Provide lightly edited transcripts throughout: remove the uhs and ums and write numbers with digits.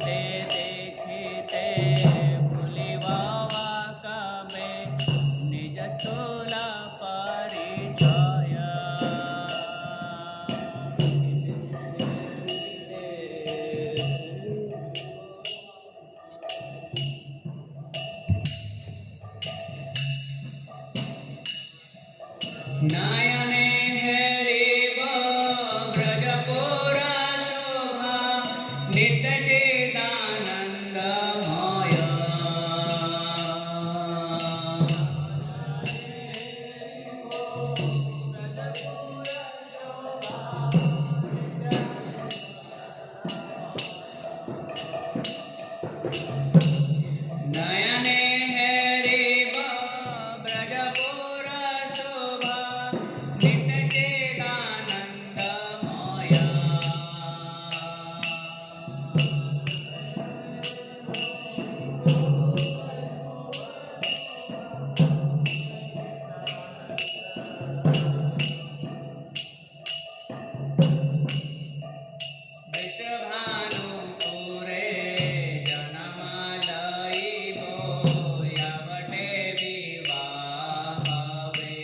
देखिते भूलिबावा कबे निज स्थूल परिचय। नयने हेरिब ब्रजपुर शोभा नित्य चिदानंदमय। नयने हेरिब ब्रजपुर शोभा नित्य चिदानंदमय। विश्वभानुपुरे जन्म लइबो यावटे विवाह वे।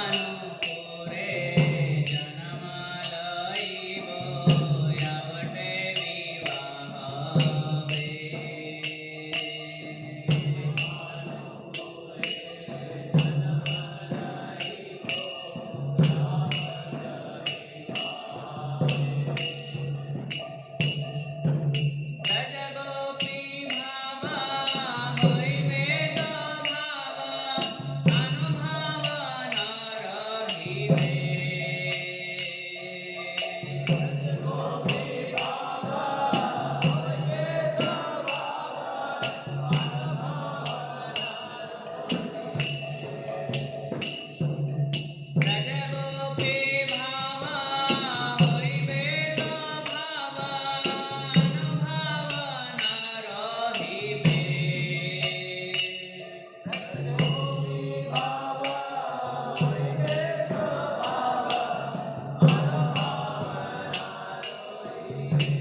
विश्वभानुपुरे जन्म लइबो यावटे विवाह वे। ब्रज गोपी भावा होइबे स्वभावा अनुभव न रहिबे। ब्रज गोपी भावा होइबे स्वभावा अनुभव न रहिबे।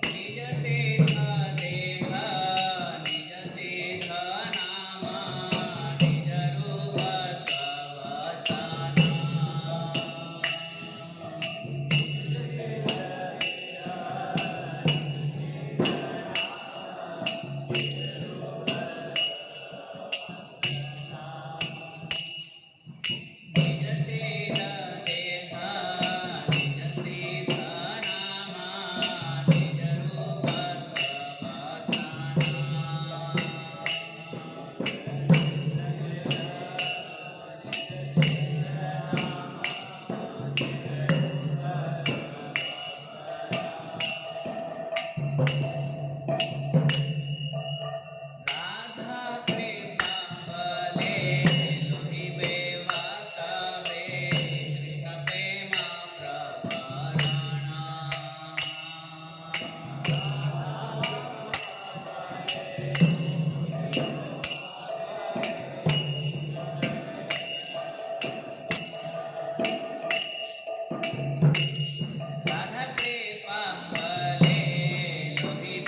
निज सिद्ध देह निज सिद्ध नाम निज रूप सब सना। निज सिद्ध देह निज सिद्ध नाम निज रूप सब सना। राधा प्रेमांबले लोहिबे वाकबे कृष्ण प्रेम प्रकरण। राधा प्रेमांबले लोहिबे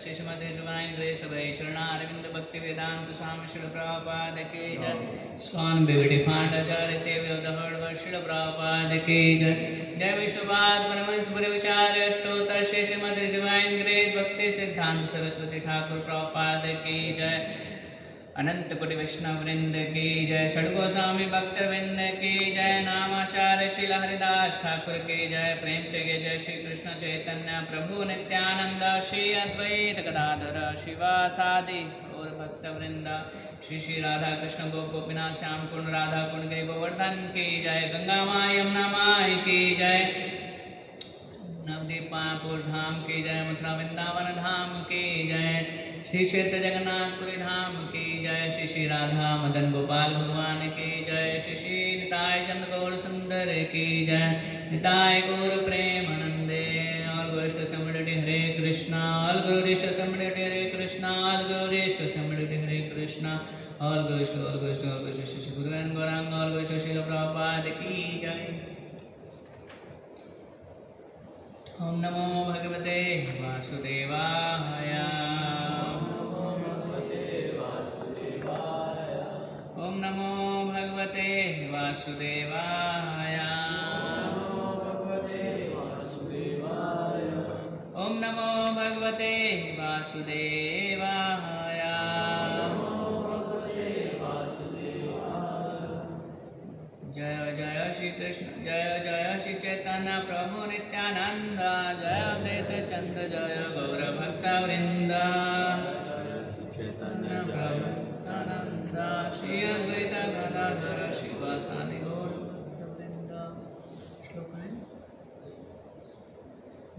तस्य श्रीमते सुभान ग्रेस भय शरणारविंद भक्ति वेदांत स्वामी श्री प्रभुपाद की जय स्वान बिविधि पांडाचार्य सेव्य दहड़ श्री प्रभुपाद की जय जय विश्वपाद परमहंस विचार अष्टोत्तर श्रीमते सुभान ग्रेस भक्ति सिद्धांत सरस्वती ठाकुर प्रभुपाद की जय अनंत कोटि वैष्णव वृंद की जय षडगोस्वामी भक्तवृंद की जय नामाचार्य श्री हरिदास ठाकुर की जय प्रेम से जय श्री कृष्ण चैतन्य प्रभु नित्यानंद श्री अद्वैत गदाधर शिवासादि और भक्तवृंद श्री श्री राधा कृष्ण गोपीनाथ श्याम पूर्ण राधा कुंड गिरि गोवर्धन की जय गंगा माँ यमुना माई की जय नवदीपापुर धाम की जय मथुरा वृंदावन धाम की जय श्री क्षेत्र जगन्नाथपुरी धाम की जय श्री श्री राधा मदन गोपाल भगवान की जय श्री श्री निताय चंद गौर सुंदर की जय निताय गौर प्रेमानंदे ऑल गोष्ठ समृद्धि हरे कृष्णा ऑल गौरिष्ठ समृद्धि हरे कृष्णा ऑल गौरिष्ठ समृद्धि हरे कृष्णा ऑल गोष्ठ श्री गुरु गौरांग ऑल गोष्ठ श्री प्रभुपाद की जय। ओम नमो भगवते वासुदेवाय ओम नमो भगवते वासुदेवाय ओम नमो भगवते वासुदेवाय जय जय श्री कृष्ण जय जय श्री चैतन्य प्रभु नित्यानंद जय अद्वैत चंद जय गौर भक्त वृंद चैतन्य प्रभु नित्यानंद श्री अद्वैत गदाधर शिवासादि गौर भक्तवृंद। श्लोक है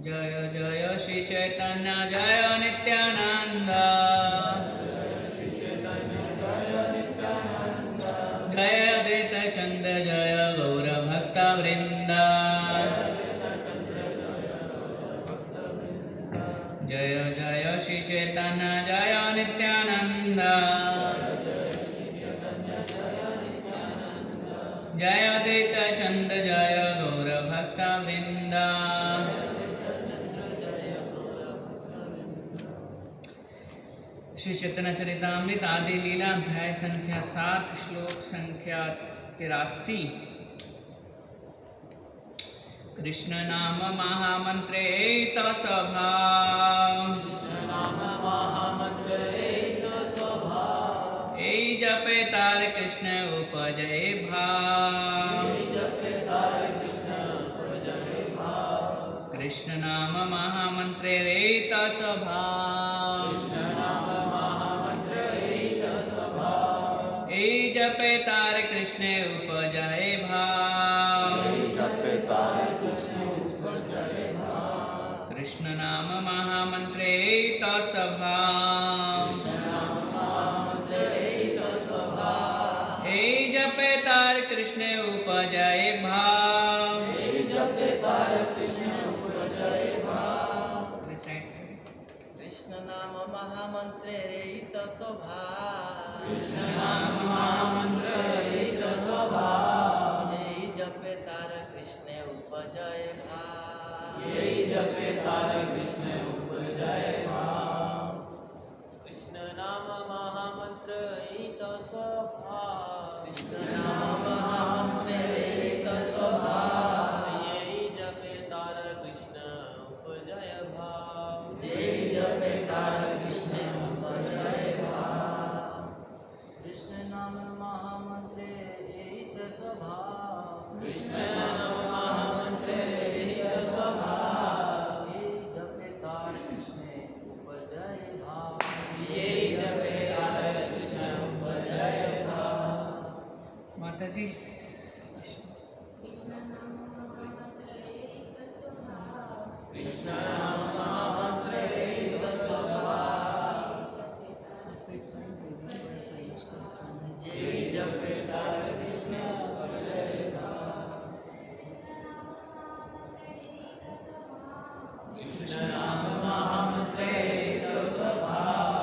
जय जय श्री चैतन्य जय नित्यानंद जय अद्वैत चंद जय गौर भक्त वृंद जय जय श्री चैतन्य जय नित्यानंद जय अद्वैत चंद जय गौर भक्त वृंद। श्री चैतन्य चरितामृत आदि लीला अध्याय संख्या 7 श्लोक संख्या 83। कृष्ण नाम महामंत्रे तव स्वभाव ए जपे तार कृष्ण उपजय भाव कृष्ण नाम महामंत्रे तव स्वभाव ए जपे तार कृष्ण उपजय भाव कृष्ण नाम महामंत्रे तव स्वभाव ए जपे तार कृष्ण उपजय भाव कृष्ण नाम महामंत्रे रहित स्वभाव कृष्ण नाम महामंत्र रहित स्वभाव जय जपे तार कृष्ण उपजय भाव यही जपे तार कृष्ण उपजय भाव कृष्ण नाम महामंत्र रहित स्वभाव कृष्ण नाम महामंत्र रहित स्वभाव यही जपे तार कृष्ण उपजय भाव जय जपे तार कृष्ण उपजय भाव कृष्ण नाम महामंत्र रहित स्वभाव कृष्ण नाम महामंत्र रहित स्वभाव यही जपे तार कृष्ण उपजय भाव यही जपे तार कृष्ण उपजय भाव। माता जी कृष्ण नाम महामंत्र रहित स्वभाव जय जपे तार कृष्ण उपजय भाव कृष्ण नाम महामंत्र रहित स्वभाव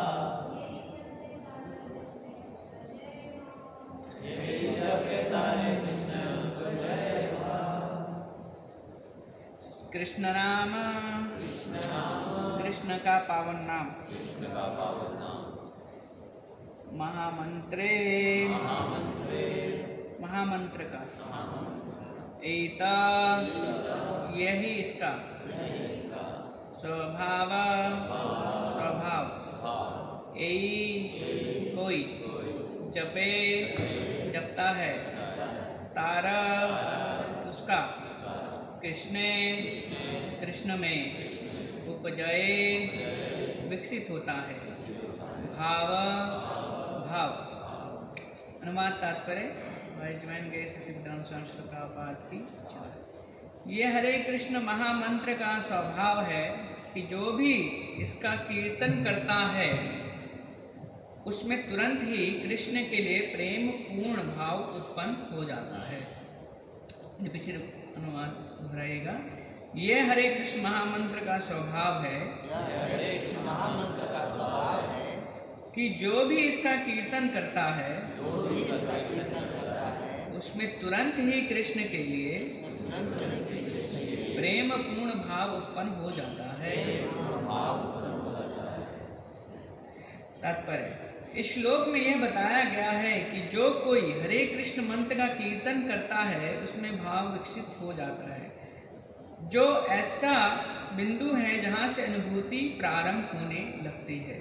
यही जपे तार कृष्ण उपजय भाव। कृष्ण नाम कृष्ण का पावन नाम महामंत्रे महामंत्र का एता यही इसका स्वभाव कोई जपे जपता है तारा उसका कृष्ण में उपजये विकसित होता है भाव अनुवाद तात्पर्य वाइस डिवाइन ग्रेस सिद्धांत स्वामी श्री प्रभुपाद की जय। ये हरे कृष्ण महामंत्र का स्वभाव है कि जो भी इसका कीर्तन करता है उसमें तुरंत ही कृष्ण के लिए प्रेम पूर्ण भाव उत्पन्न हो जाता है। पीछे अनुवाद दोहराइएगा। ये हरे कृष्ण महामंत्र का स्वभाव है कि जो भी इसका कीर्तन करता है उसमें तुरंत ही कृष्ण के लिए प्रेम पूर्ण भाव उत्पन्न हो जाता है। तात्पर्य इस श्लोक में यह बताया गया है कि जो कोई हरे कृष्ण मंत्र का कीर्तन करता है उसमें भाव विकसित हो जाता है, जो ऐसा बिंदु है जहाँ से अनुभूति प्रारंभ होने लगती है।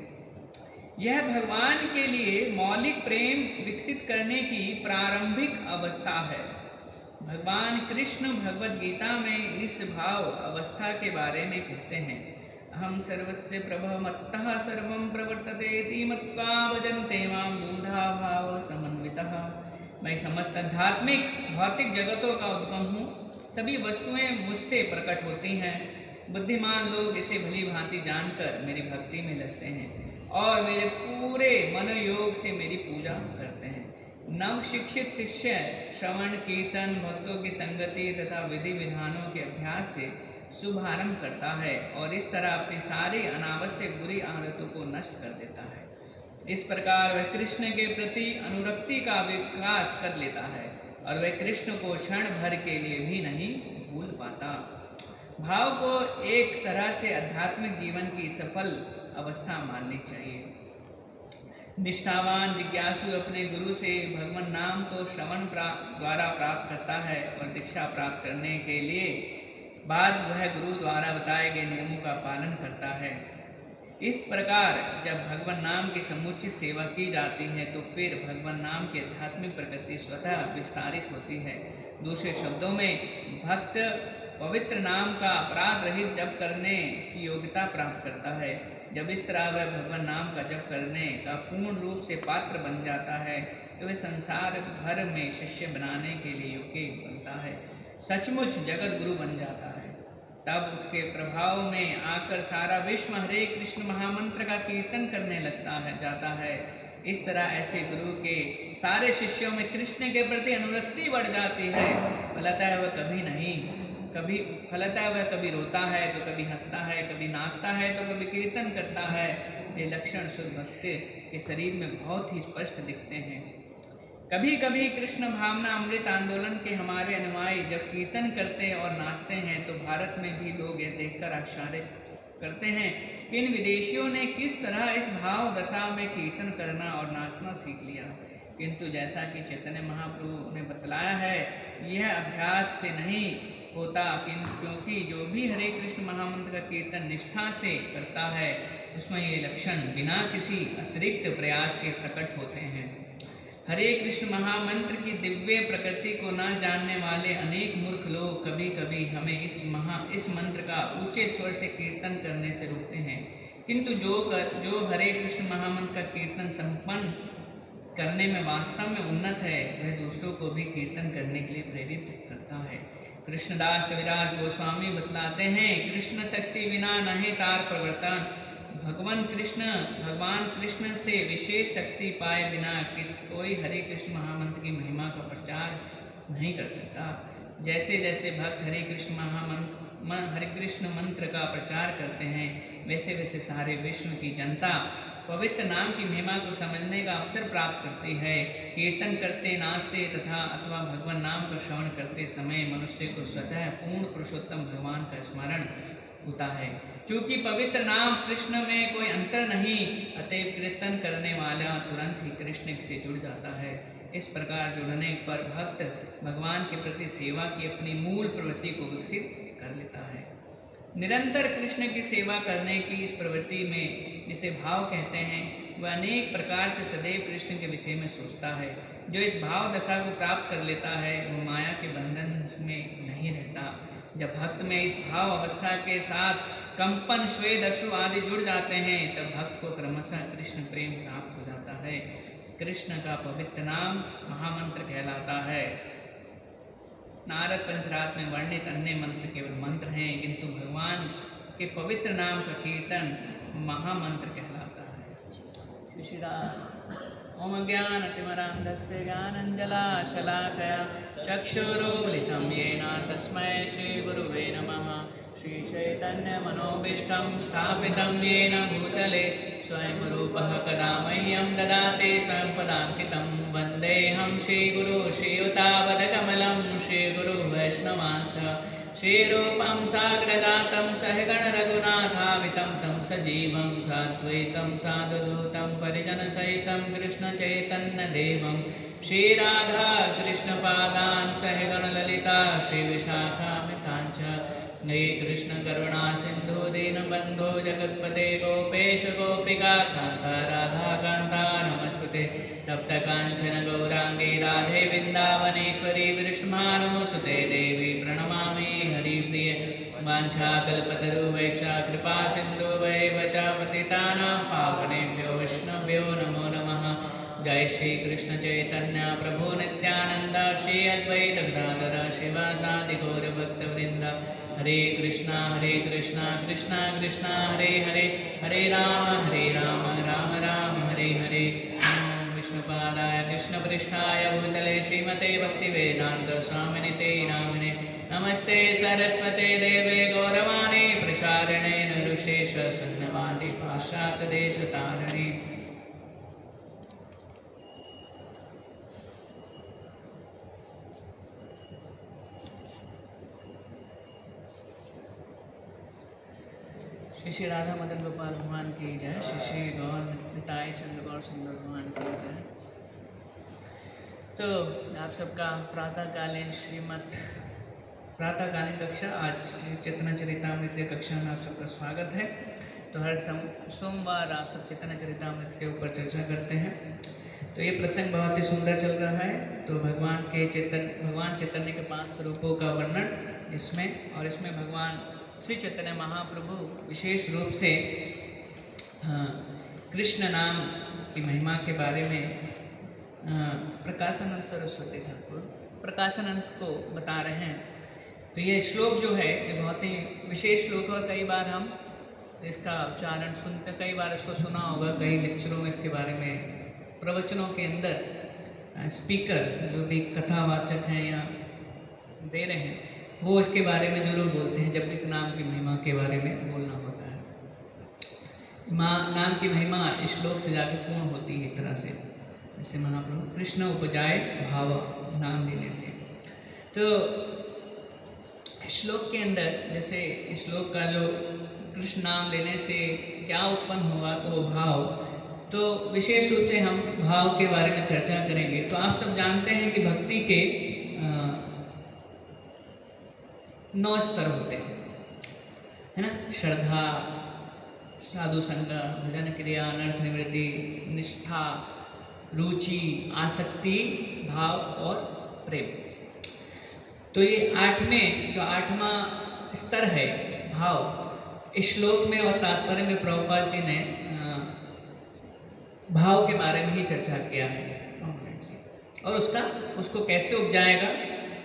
यह भगवान के लिए मौलिक प्रेम विकसित करने की प्रारंभिक अवस्था है। भगवान कृष्ण भगवद गीता में इस भाव अवस्था के बारे में कहते हैं, अहम सर्वस्य प्रभवमत्तः सर्वं प्रवर्तते इति मत्वा भजन्ते मां मूढ़ा भाव समन्वितः। मैं समस्त आध्यात्मिक भौतिक जगतों का उद्गम हूँ, सभी वस्तुएं मुझसे प्रकट होती हैं। बुद्धिमान लोग इसे भली भांति जानकर मेरी भक्ति में लगते हैं और मेरे पूरे मनोयोग से मेरी पूजा करते हैं। नव शिक्षित शिष्य श्रवण कीर्तन भक्तों की संगति तथा विधि विधानों के अभ्यास से शुभारंभ करता है और इस तरह अपनी सारी अनावश्यक बुरी आदतों को नष्ट कर देता है। इस प्रकार वह कृष्ण के प्रति अनुरक्ति का विकास कर लेता है और वह कृष्ण को क्षण भर के लिए भी नहीं भूल पाता। भाव को एक तरह से आध्यात्मिक जीवन की सफल अवस्था माननी चाहिए। निष्ठावान जिज्ञासु अपने गुरु से भगवान नाम को श्रवण द्वारा प्राप्त करता है और दीक्षा प्राप्त करने के लिए बाद वह गुरु द्वारा बताए गए नियमों का पालन करता है। इस प्रकार जब भगवान नाम की समुचित सेवा की जाती है तो फिर भगवान नाम की आध्यात्मिक प्रगति स्वतः विस्तारित होती है। दूसरे शब्दों में भक्त पवित्र नाम का अपराध रहित जप करने की योग्यता प्राप्त करता है। जब इस तरह वह भगवान नाम का जप करने का पूर्ण रूप से पात्र बन जाता है तो वह संसार भर में शिष्य बनाने के लिए योग्य बनता है, सचमुच जगत गुरु बन जाता है। तब उसके प्रभाव में आकर सारा विश्व हरे कृष्ण महामंत्र का कीर्तन करने जाता है। इस तरह ऐसे गुरु के सारे शिष्यों में कृष्ण के प्रति अनुरक्ति बढ़ जाती है। फलतः वह कभी रोता है तो कभी हंसता है, कभी नाचता है तो कभी कीर्तन करता है। ये लक्षण शुद्ध भक्त के शरीर में बहुत ही स्पष्ट दिखते हैं। कभी कभी कृष्ण भावना अमृत आंदोलन के हमारे अनुयायी जब कीर्तन करते और नाचते हैं तो भारत में भी लोग यह देखकर आश्चर्य करते हैं कि इन विदेशियों ने किस तरह इस भाव दशा में कीर्तन करना और नाचना सीख लिया। किंतु जैसा कि चैतन्य महाप्रभु ने बतलाया है, यह अभ्यास से नहीं होता, क्योंकि जो भी हरे कृष्ण महामंत्र का कीर्तन निष्ठा से करता है उसमें ये लक्षण बिना किसी अतिरिक्त प्रयास के प्रकट होते हैं। हरे कृष्ण महामंत्र की दिव्य प्रकृति को न जानने वाले अनेक मूर्ख लोग कभी कभी हमें इस मंत्र का ऊंचे स्वर से कीर्तन करने से रोकते हैं, किंतु जो हरे कृष्ण महामंत्र का कीर्तन संपन्न करने में वास्तव में उन्नत है वह दूसरों को भी कीर्तन करने के लिए प्रेरित करता है। कृष्णदास कविराज गोस्वामी बतलाते हैं, कृष्ण शक्ति बिना नहीं तार प्रवर्तन। भगवान कृष्ण से विशेष शक्ति पाए बिना कोई हरे कृष्ण महामंत्र की महिमा का प्रचार नहीं कर सकता। जैसे जैसे भक्त हरे कृष्ण मंत्र का प्रचार करते हैं वैसे वैसे सारे विश्व की जनता पवित्र नाम की महिमा को समझने का अवसर प्राप्त करती है। कीर्तन करते, नाचते तथा अथवा भगवान नाम का श्रवण करते समय मनुष्य को स्वतः पूर्ण पुरुषोत्तम भगवान का स्मरण होता है। क्योंकि पवित्र नाम कृष्ण में कोई अंतर नहीं, अतएव कीर्तन करने वाला तुरंत ही कृष्ण से जुड़ जाता है। इस प्रकार जुड़ने पर भक्त भगवान के प्रति सेवा की अपनी मूल प्रवृत्ति को विकसित कर लेता है। निरंतर कृष्ण की सेवा करने की इस प्रवृत्ति में, जिसे भाव कहते हैं, वह अनेक प्रकार से सदैव कृष्ण के विषय में सोचता है। जो इस भाव दशा को प्राप्त कर लेता है वह माया के बंधन में नहीं रहता। जब भक्त में इस भाव अवस्था के साथ कंपन, स्वेद, अश्रु आदि जुड़ जाते हैं, तब भक्त को क्रमशः कृष्ण प्रेम प्राप्त हो जाता है। कृष्ण का पवित्र नाम महामंत्र कहलाता है। नारद पंचरात में वर्णित अन्य मंत्र केवल मंत्र हैं, किंतु भगवान के पवित्र नाम का कीर्तन महामंत्र कहलाता है। श्री राम। ओम ज्ञानतिमिरान्धस्य ज्ञानाञ्जनशलाकया चक्षुरुन्मीलितं येन तस्मै श्रीगुरुवे नमः। श्रीचैतन्यमनोभीष्टं स्थापितं येन भूतले स्वयं रूपः कदा मह्यं ददाति स्वयं पदाङ्कितं। वन्देऽहं श्रीगुरु श्रीयुतापदकमलं श्रीगुरु वैष्णवांश श्रीरूपं साग्रजातं सहगण रघुनाथावितं तं सजीवं साद्वैतं साधुदूतं परिजनसहितं कृष्णचैतन्यदेवं श्रीराधा कृष्णपादान् सहगण ललिता श्रीविशाखामिताञ्च। हे कृष्ण करुणा सिंधु दीनबंधो जगत्पते गोपेश गोपिका कांता राधा कांता नमस्तुते। तप्त कांचन गौरांगी राधे वृंदावनेश्वरी विष्णुमानुसुते देवी प्रणमामि हरिप्रिय। वाञ्छाकल्पतरुवैक्षा कृपा सिंधु वैव च पतितानां पावनेभ्यो वैष्णवेभ्यो नमो नमः। जय श्री कृष्ण चैतन्य प्रभु नित्यानंद श्री अद्वैत गदाधर शिवासादि गौर भक्तवृंद। हरे कृष्णा कृष्णा कृष्णा हरे हरे, हरे राम राम राम हरे हरे। नमो विष्णुपादाय कृष्णपृष्ठाय भूतले श्रीमते भक्तिवेदांत स्वामिनिते नामिने। नमस्ते सरस्वते देवे गौरवाणी प्रचारिणे निर्विशेष शून्यवादी पाश्चात्यदेशतारिणे। श्री राधा मदन गोपाल भगवान की जय। श्री गौर निताय चंद्र गौर सुंदर भगवान की जय। तो आप सबका प्रातःकालीन कक्षा, आज चैतन्य चरितामृत की कक्षा में आप सबका स्वागत है। तो हर सोमवार आप सब चैतन्य चरितामृत के ऊपर चर्चा करते हैं। तो ये प्रसंग बहुत ही सुंदर चल रहा है। तो भगवान चैतन्य के 5 स्वरूपों का वर्णन इसमें भगवान श्री चैतन्य महाप्रभु विशेष रूप से कृष्ण नाम की महिमा के बारे में प्रकाशानंद सरस्वती ठाकुर प्रकाशानंद को बता रहे हैं। तो ये श्लोक जो है ये बहुत ही विशेष श्लोक है और कई बार हम इसका उच्चारण सुनते, कई बार इसको सुना होगा, कई लेक्चरों में इसके बारे में प्रवचनों के अंदर स्पीकर जो भी कथावाचक हैं या दे रहे हैं वो इसके बारे में जरूर बोलते हैं जब भी नाम की महिमा के बारे में बोलना होता है। नाम की महिमा इस श्लोक से जाकर पूर्ण होती है एक तरह से। जैसे महाप्रभु कृष्ण उपजाए भाव नाम लेने से। तो श्लोक के अंदर जैसे इस श्लोक का जो कृष्ण नाम लेने से क्या उत्पन्न होगा तो वो भाव, तो विशेष रूप से हम भाव के बारे में चर्चा करेंगे। तो आप सब जानते हैं कि भक्ति के 9 स्तर होते हैं, है ना। श्रद्धा, साधु संग, भजन क्रिया, अनर्थ निवृत्ति, निष्ठा, रुचि, आसक्ति, भाव और प्रेम। तो ये 8वां स्तर है भाव। इस श्लोक में और तात्पर्य में प्रभुपाद जी ने भाव के बारे में ही चर्चा किया है और उसको कैसे उपजाएगा,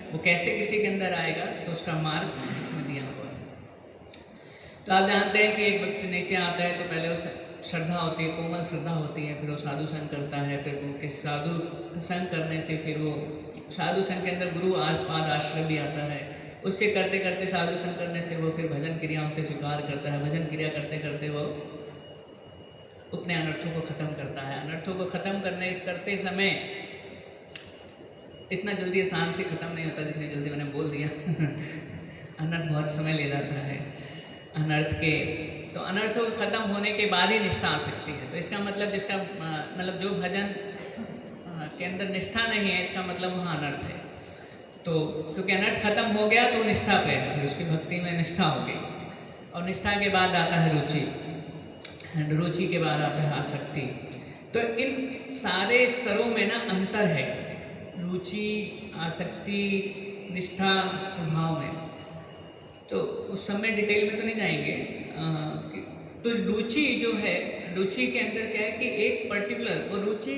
वो कैसे किसी के अंदर आएगा, तो उसका मार्ग इसमें दिया हुआ है। तो आप जानते हैं कि एक व्यक्ति नीचे आता है तो पहले उस श्रद्धा होती है, कोमल श्रद्धा होती है, फिर वो साधु संग करता है, फिर वो किस साधु संग करने से फिर वो साधु संग के अंदर गुरु पाद आश्रय भी आता है। उससे करते करते साधु संग करने से वो फिर भजन क्रियाओं से स्वीकार करता है, भजन क्रिया करते करते वो अपने अनर्थों को खत्म करता है। अनर्थों को खत्म करते समय इतना जल्दी आसान से खत्म नहीं होता जितनी जल्दी मैंने बोल दिया। अनर्थ बहुत समय ले जाता है। तो अनर्थों को खत्म होने के बाद ही निष्ठा आ सकती है। तो इसका मतलब जो भजन के अंदर निष्ठा नहीं है, इसका मतलब वहाँ अनर्थ है। तो क्योंकि अनर्थ खत्म हो गया तो निष्ठा पे है, फिर उसकी भक्ति में निष्ठा हो गई। और निष्ठा के बाद आता है रुचि, रुचि के बाद आता है आसक्ति। तो इन सारे स्तरों में ना अंतर है, रुचि, आसक्ति, निष्ठा, प्रभाव में। तो उस समय डिटेल में तो नहीं जाएंगे। तो रुचि जो है, रुचि के अंदर क्या है कि एक पर्टिकुलर वो रुचि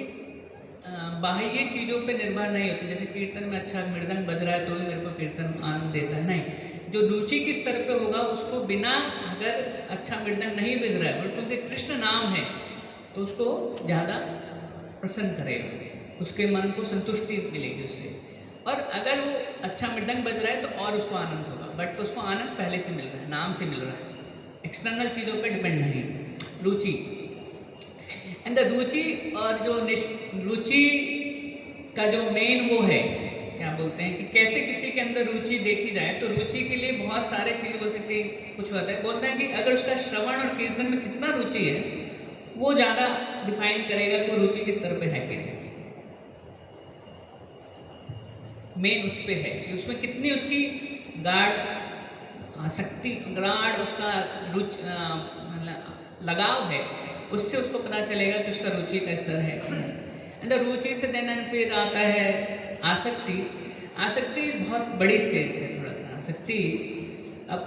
बाह्य चीज़ों पे निर्भर नहीं होती। जैसे कीर्तन में अच्छा मृदंग बज रहा है तो ही मेरे को कीर्तन आनंद देता है, नहीं। जो रुचि किस स्तर पे होगा, उसको बिना अगर अच्छा मृदंग नहीं बज रहा है, बट क्योंकि कृष्ण नाम है तो उसको ज़्यादा प्रसन्न करेगा, उसके मन को संतुष्टि मिलेगी उससे। और अगर वो अच्छा मृदंग बज रहा है तो और उसको आनंद होगा, बट उसको आनंद पहले से मिल रहा है, नाम से मिल रहा है, एक्सटर्नल चीज़ों पे डिपेंड नहीं। रुचि एंड द रुचि, और जो रुचि का जो मेन वो है, क्या बोलते हैं कि कैसे किसी के अंदर रुचि देखी जाए। तो रुचि के लिए बहुत सारे चीज़ें बोल सकते हैं। कुछ बोलता है कि अगर उसका श्रवण और कीर्तन में कितना रुचि है, वो ज़्यादा डिफाइन करेगा कि वो रुचि किस स्तर पे है कि नहीं। मेन उस पे है कि उसमें कितनी उसकी गाढ़ आसक्ति, गाढ़ उसका मतलब लगाव है, उससे उसको पता चलेगा कि उसका रुचि का स्तर है। एंड रुचि से देन फिर आता है आसक्ति। आसक्ति बहुत बड़ी स्टेज है थोड़ा सा। आसक्ति अब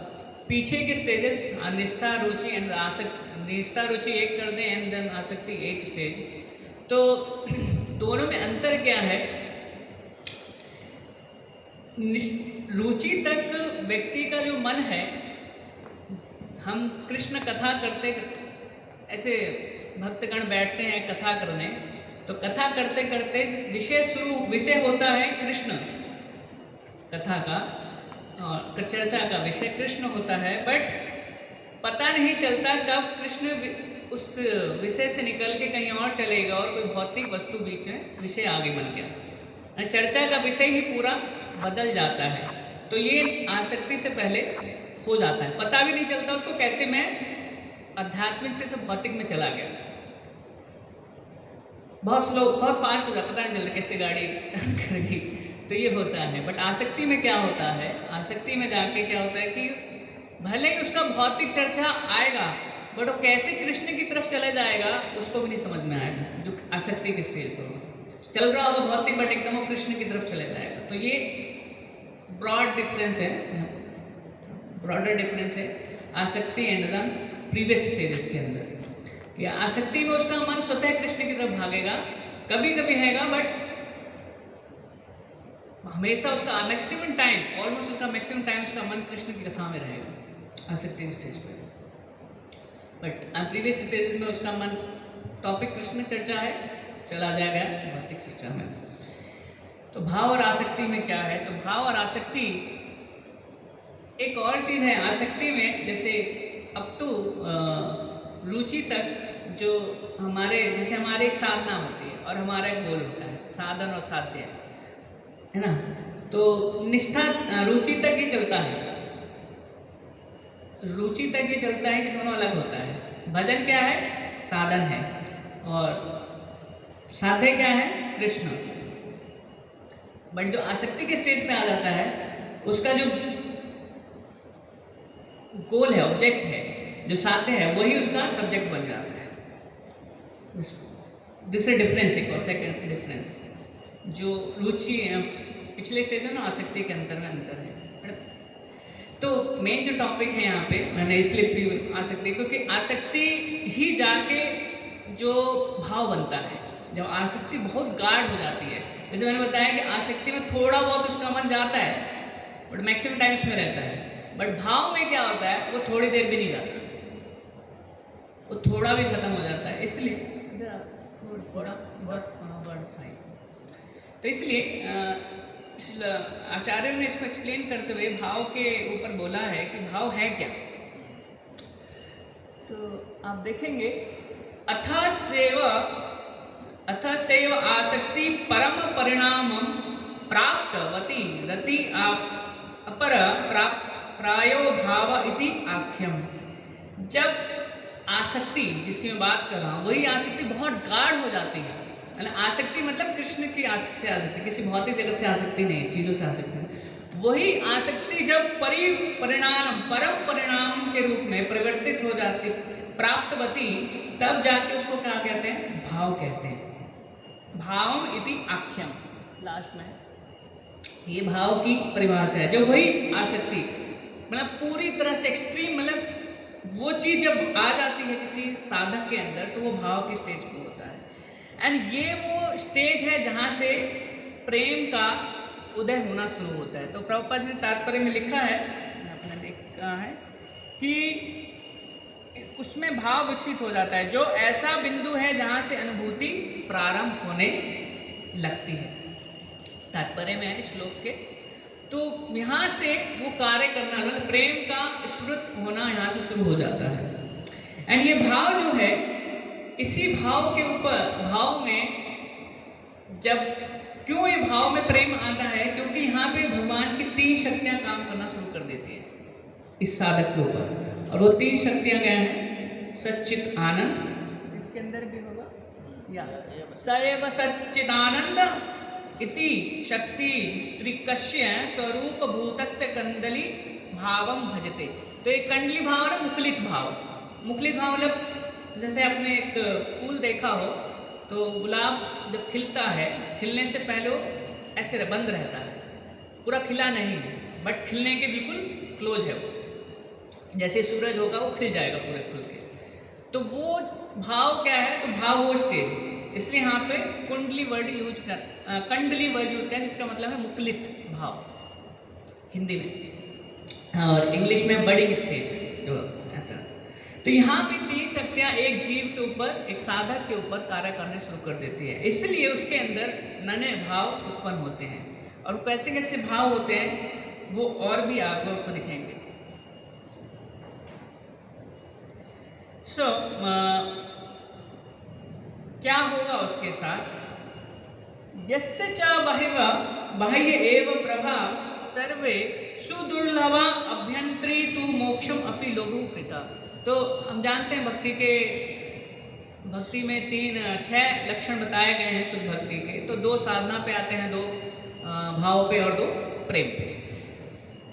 पीछे के स्टेजेस, निष्ठा, रुचि एंड आसक्ति। निष्ठा, रुचि एक कर दें एंड देन आसक्ति एक स्टेज। तो दोनों में अंतर क्या है? रुचि तक व्यक्ति का जो मन है, हम कृष्ण कथा करते, ऐसे भक्तगण बैठते हैं कथा करने, तो कथा करते करते विषय होता है कृष्ण कथा का, और चर्चा का विषय कृष्ण होता है, बट पता नहीं चलता कब कृष्ण उस विषय से निकल के कहीं और चलेगा और कोई भौतिक वस्तु बीच में विषय आगे बन गया, चर्चा का विषय ही पूरा बदल जाता है। तो ये आसक्ति से पहले हो जाता है, पता भी नहीं चलता उसको कैसे मैं आध्यात्मिक से तो भौतिक में चला गया। बहुत स्लो, बहुत फास्ट हो जाता, पता नहीं चलता कैसे गाड़ी कर गई। तो ये होता है। बट आसक्ति में क्या होता है? आसक्ति में जाके क्या होता है कि भले ही उसका भौतिक चर्चा आएगा, बट वो कैसे कृष्ण की तरफ चले जाएगा उसको भी नहीं समझ में आएगा। जो आसक्ति के स्टेज पर चल रहा होगा भौतिक, बट एकदम वो कृष्ण की तरफ चले जाएगा। तो ये ब्रॉड डिफरेंस है, ब्रॉडर डिफरेंस है आसक्ति एंड द प्रीवियस स्टेजेस के अंदर। कि आसक्ति में उसका मन स्वतः कृष्ण की तरफ भागेगा, कभी कभी हैगा, बट हमेशा उसका मैक्सिमम टाइम, ऑलमोस्ट उसका मैक्सिमम टाइम उसका मन कृष्ण की कथा में रहेगा आसक्ति के स्टेज पे। बट प्रीवियस स्टेजेस में उसका मन, टॉपिक कृष्ण चर्चा है, चला जाएगा भौतिक चर्चा में। तो भाव और आसक्ति में क्या है? तो भाव और आसक्ति एक और चीज़ है। आसक्ति में जैसे अप टू रुचि तक जो हमारे, जैसे हमारे एक साधना होती है और हमारा एक गोल होता है, साधन और साध्य, है ना। तो निष्ठा रुचि तक ही चलता है, रुचि तक ये चलता है कि दोनों अलग होता है। भजन क्या है? साधन है, और साध्य क्या है? कृष्ण। बट जो आसक्ति के स्टेज पे आ जाता है, उसका जो गोल है, ऑब्जेक्ट है, जो साध्य है, वही उसका सब्जेक्ट बन जाता है। दिस इज डिफरेंस, एक और सेकंड डिफरेंस। जो रुचि पिछले स्टेज में ना आसक्ति के अंतर में अंतर है। तो मेन जो टॉपिक है यहाँ पे, मैंने इसलिए आसक्ति, क्योंकि आसक्ति ही जाके जो भाव बनता है। जब आसक्ति बहुत गाढ़ हो जाती है, जैसे मैंने बताया कि आसक्ति में थोड़ा बहुत उसका मन जाता है, बट मैक्सिमम टाइम उसमें रहता है। बट भाव में क्या होता है? वो थोड़ी देर भी नहीं जाता, वो थोड़ा भी खत्म हो जाता है। इसलिए तो इसलिए आचार्य ने इसको एक्सप्लेन करते हुए भाव के ऊपर बोला है कि भाव है क्या। तो आप देखेंगे अथ सेव आसक्ति परम परिणाम प्राप्तवती रति अपर प्रायो भाव इति आख्यम। जब आसक्ति जिसकी मैं बात कर रहा हूँ वही आसक्ति बहुत गाढ़ हो जाती है, आसक्ति मतलब कृष्ण की से आसक्ति, किसी भौतिक जगत से आसक्ति नहीं, चीजों से आसक्ति नहीं। वही आसक्ति जब परम परिणाम के रूप में परिवर्तित हो जाती प्राप्तवती, तब जाके उसको क्या कहते हैं? भाव कहते हैं। भाव इति आख्यम, लास्ट में ये भाव की परिभाषा है। जो वही आसक्ति मतलब पूरी तरह से एक्सट्रीम, मतलब वो चीज जब आ जाती है किसी साधक के अंदर तो वो भाव की स्टेज पे होता है। एंड ये वो स्टेज है जहाँ से प्रेम का उदय होना शुरू होता है। तो प्रभुपाद ने तात्पर्य में लिखा है, आपने देखा है कि उसमें भाव विकसित हो जाता है, जो ऐसा बिंदु है जहाँ से अनुभूति प्रारंभ होने लगती है। तात्पर्य में है श्लोक के। तो यहाँ से वो कार्य करना, मतलब प्रेम का स्फुरित होना यहाँ से शुरू हो जाता है। एंड ये भाव जो है, इसी भाव के ऊपर, भाव में जब क्यों ये भाव में प्रेम आता है? क्योंकि यहाँ पे भगवान की 3 शक्तियाँ काम करना शुरू कर देती है इस साधक के ऊपर। और वो 3 शक्तियाँ क्या हैं? सच्चित आनंद, इसके अंदर भी होगा या सएव सच्चिदानंद इति शक्ति त्रिकस्य स्वरूप भूतस्य कंदली भावम भजते। तो एक कंडली भाव है मुकुलित भाव। मुकुलित भाव मतलब जैसे आपने एक फूल देखा हो तो गुलाब जब खिलता है, खिलने से पहले वो ऐसे बंद रहता है, पूरा खिला नहीं है, बट खिलने के बिल्कुल क्लोज है वो। जैसे सूरज होगा वो खिल जाएगा पूरे खुल के। तो वो भाव क्या है? तो भाव वो स्टेज है। इसलिए यहाँ पे कंडली वर्ड यूज कर जिसका मतलब है मुकुलित भाव हिंदी में, और इंग्लिश में बडिंग स्टेज जो ऐसा। तो यहाँ पे 3 शक्तियाँ एक जीव के ऊपर, एक साधक के ऊपर कार्य करने शुरू कर देती है। इसलिए उसके अंदर नए भाव उत्पन्न होते हैं। और कैसे कैसे भाव होते हैं वो और भी आपको दिखेंगे। क्या होगा उसके साथ? यस्य च बाह्य एव प्रभा सर्वे सुदुर्लभा अभ्यंतरी तु मोक्षम अपि लघु कृता। तो हम जानते हैं भक्ति में 6 लक्षण बताए गए हैं शुद्ध भक्ति के। तो 2 साधना पे आते हैं, 2 भाव पे और 2 प्रेम पे।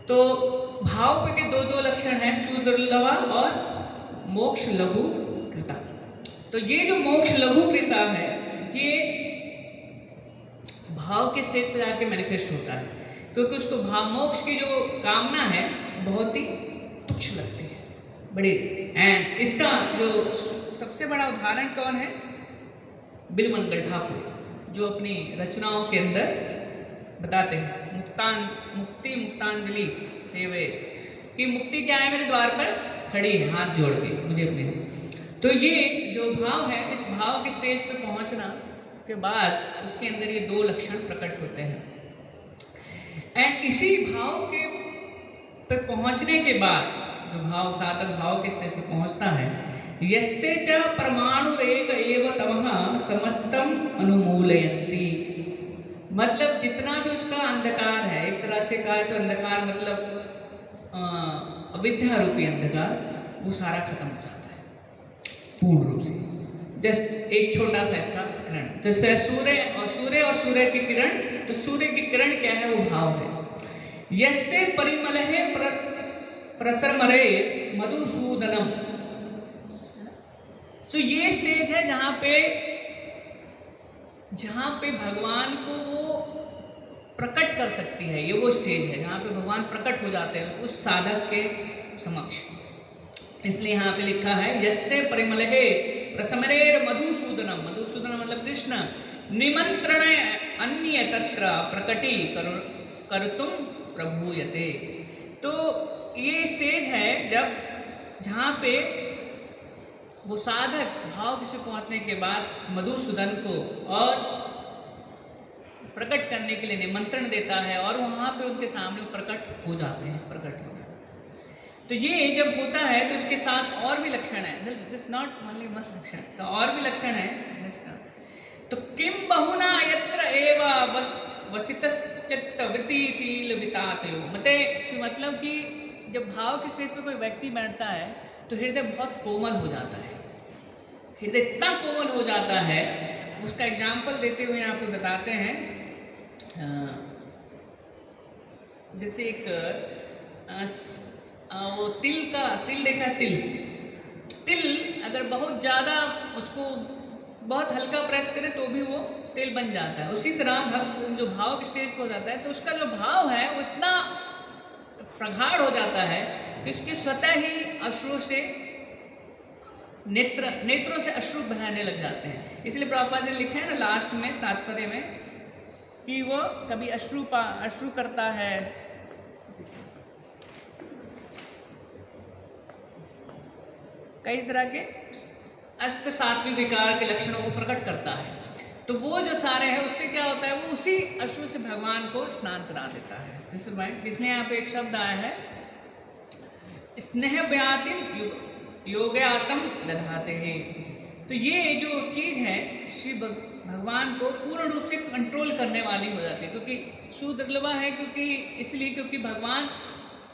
तो भाव पे के 2 लक्षण हैं, सुदुर्लभा और मोक्ष लघु कृता। तो ये जो मोक्ष लघु कृता है ये भाव के स्टेज पे जाके मैनिफेस्ट होता है, क्योंकि उसको भाव मोक्ष की जो कामना है बहुत ही तुच्छ लगती है, बड़ी। एंड इसका जो सबसे बड़ा उदाहरण कौन है? बिलमंगल ठाकुर, जो अपनी रचनाओं के अंदर बताते हैं मुक्ति मुक्तांजलि सेवेत कि मुक्ति क्या है? मेरे द्वार पर खड़ी है हाथ जोड़ के मुझे अपने। तो ये जो भाव है, इस भाव के स्टेज पे पहुंचना के बाद उसके अंदर ये 2 लक्षण प्रकट होते हैं। एंड इसी भाव के पर पहुंचने के बाद जो भाव साधक भाव के स्टेज पे पहुंचता है, यस्य च परमाणुरेक एव तमः समस्तम अनुमूलयन्ति। मतलब जितना भी उसका अंधकार है, एक तरह से कहा तो अंधकार मतलब अविद्या रूपी अंधकार, वो सारा खत्म हो जाता है पूर्ण रूप से। जस्ट एक छोटा सा इसका किरण, जैसे सूर्य और सूर्य की किरण। तो सूर्य की किरण क्या है? वो भाव है। यस्य परिमलहे प्रसरमरे मधुसूदनम। तो ये स्टेज है जहाँ पे भगवान को वो प्रकट कर सकती है। ये वो स्टेज है जहाँ पे भगवान प्रकट हो जाते हैं उस साधक के समक्ष। इसलिए यहाँ पे लिखा है यस्य परिमलहे प्रसमरेर मधुसूदनम। मधुसूदन मतलब कृष्ण। निमंत्रण अन्य तत्र प्रकटी कर्तुम प्रभूयते। तो ये स्टेज है जहाँ पे वो साधक भाव से पहुँचने के बाद मधुसूदन को और प्रकट करने के लिए निमंत्रण देता है और वहाँ पे उनके सामने प्रकट हो जाते हैं, प्रकट हो जाते हैं। तो ये जब होता है तो इसके साथ और भी लक्षण है, दिस नॉट ओनली वन लक्षण, तो और भी लक्षण है। तो किम बहुना यत्र एव वसितश्चित्त वृत्ति फील वितातयो, मतलब कि जब भाव की स्टेज पे कोई व्यक्ति बैठता है तो हृदय बहुत कोमल हो जाता है, हृदय इतना कोमल हो जाता है। उसका एग्जाम्पल देते हुए आपको बताते हैं, जैसे एक वो तिल देखा, तिल अगर बहुत ज़्यादा उसको बहुत हल्का प्रेस करें तो भी वो तिल बन जाता है। उसी तरह भक्त जो भाव के स्टेज पर हो जाता है तो उसका जो भाव है वो इतना प्रगाढ़ हो जाता है कि उसके स्वतः ही अश्रु से नेत्रों से अश्रु बहने लग जाते हैं। इसलिए प्रभुपाद ने लिखा है ना लास्ट में तात्पर्य में कि वो कभी अश्रु करता है, कई तरह के अष्ट सात्विक विकार के लक्षणों को प्रकट करता है। तो वो जो सारे हैं उससे क्या होता है, वो उसी अश्रु से भगवान को स्नान करा देता है। This is right. इसलिए यहाँ पे एक शब्द आया है, स्नेह व्यातिम योग्यातम दधाते हैं। तो ये जो चीज़ है श्री भगवान को पूर्ण रूप से कंट्रोल करने वाली हो जाती है, क्योंकि सुदुर्लभा है, क्योंकि भगवान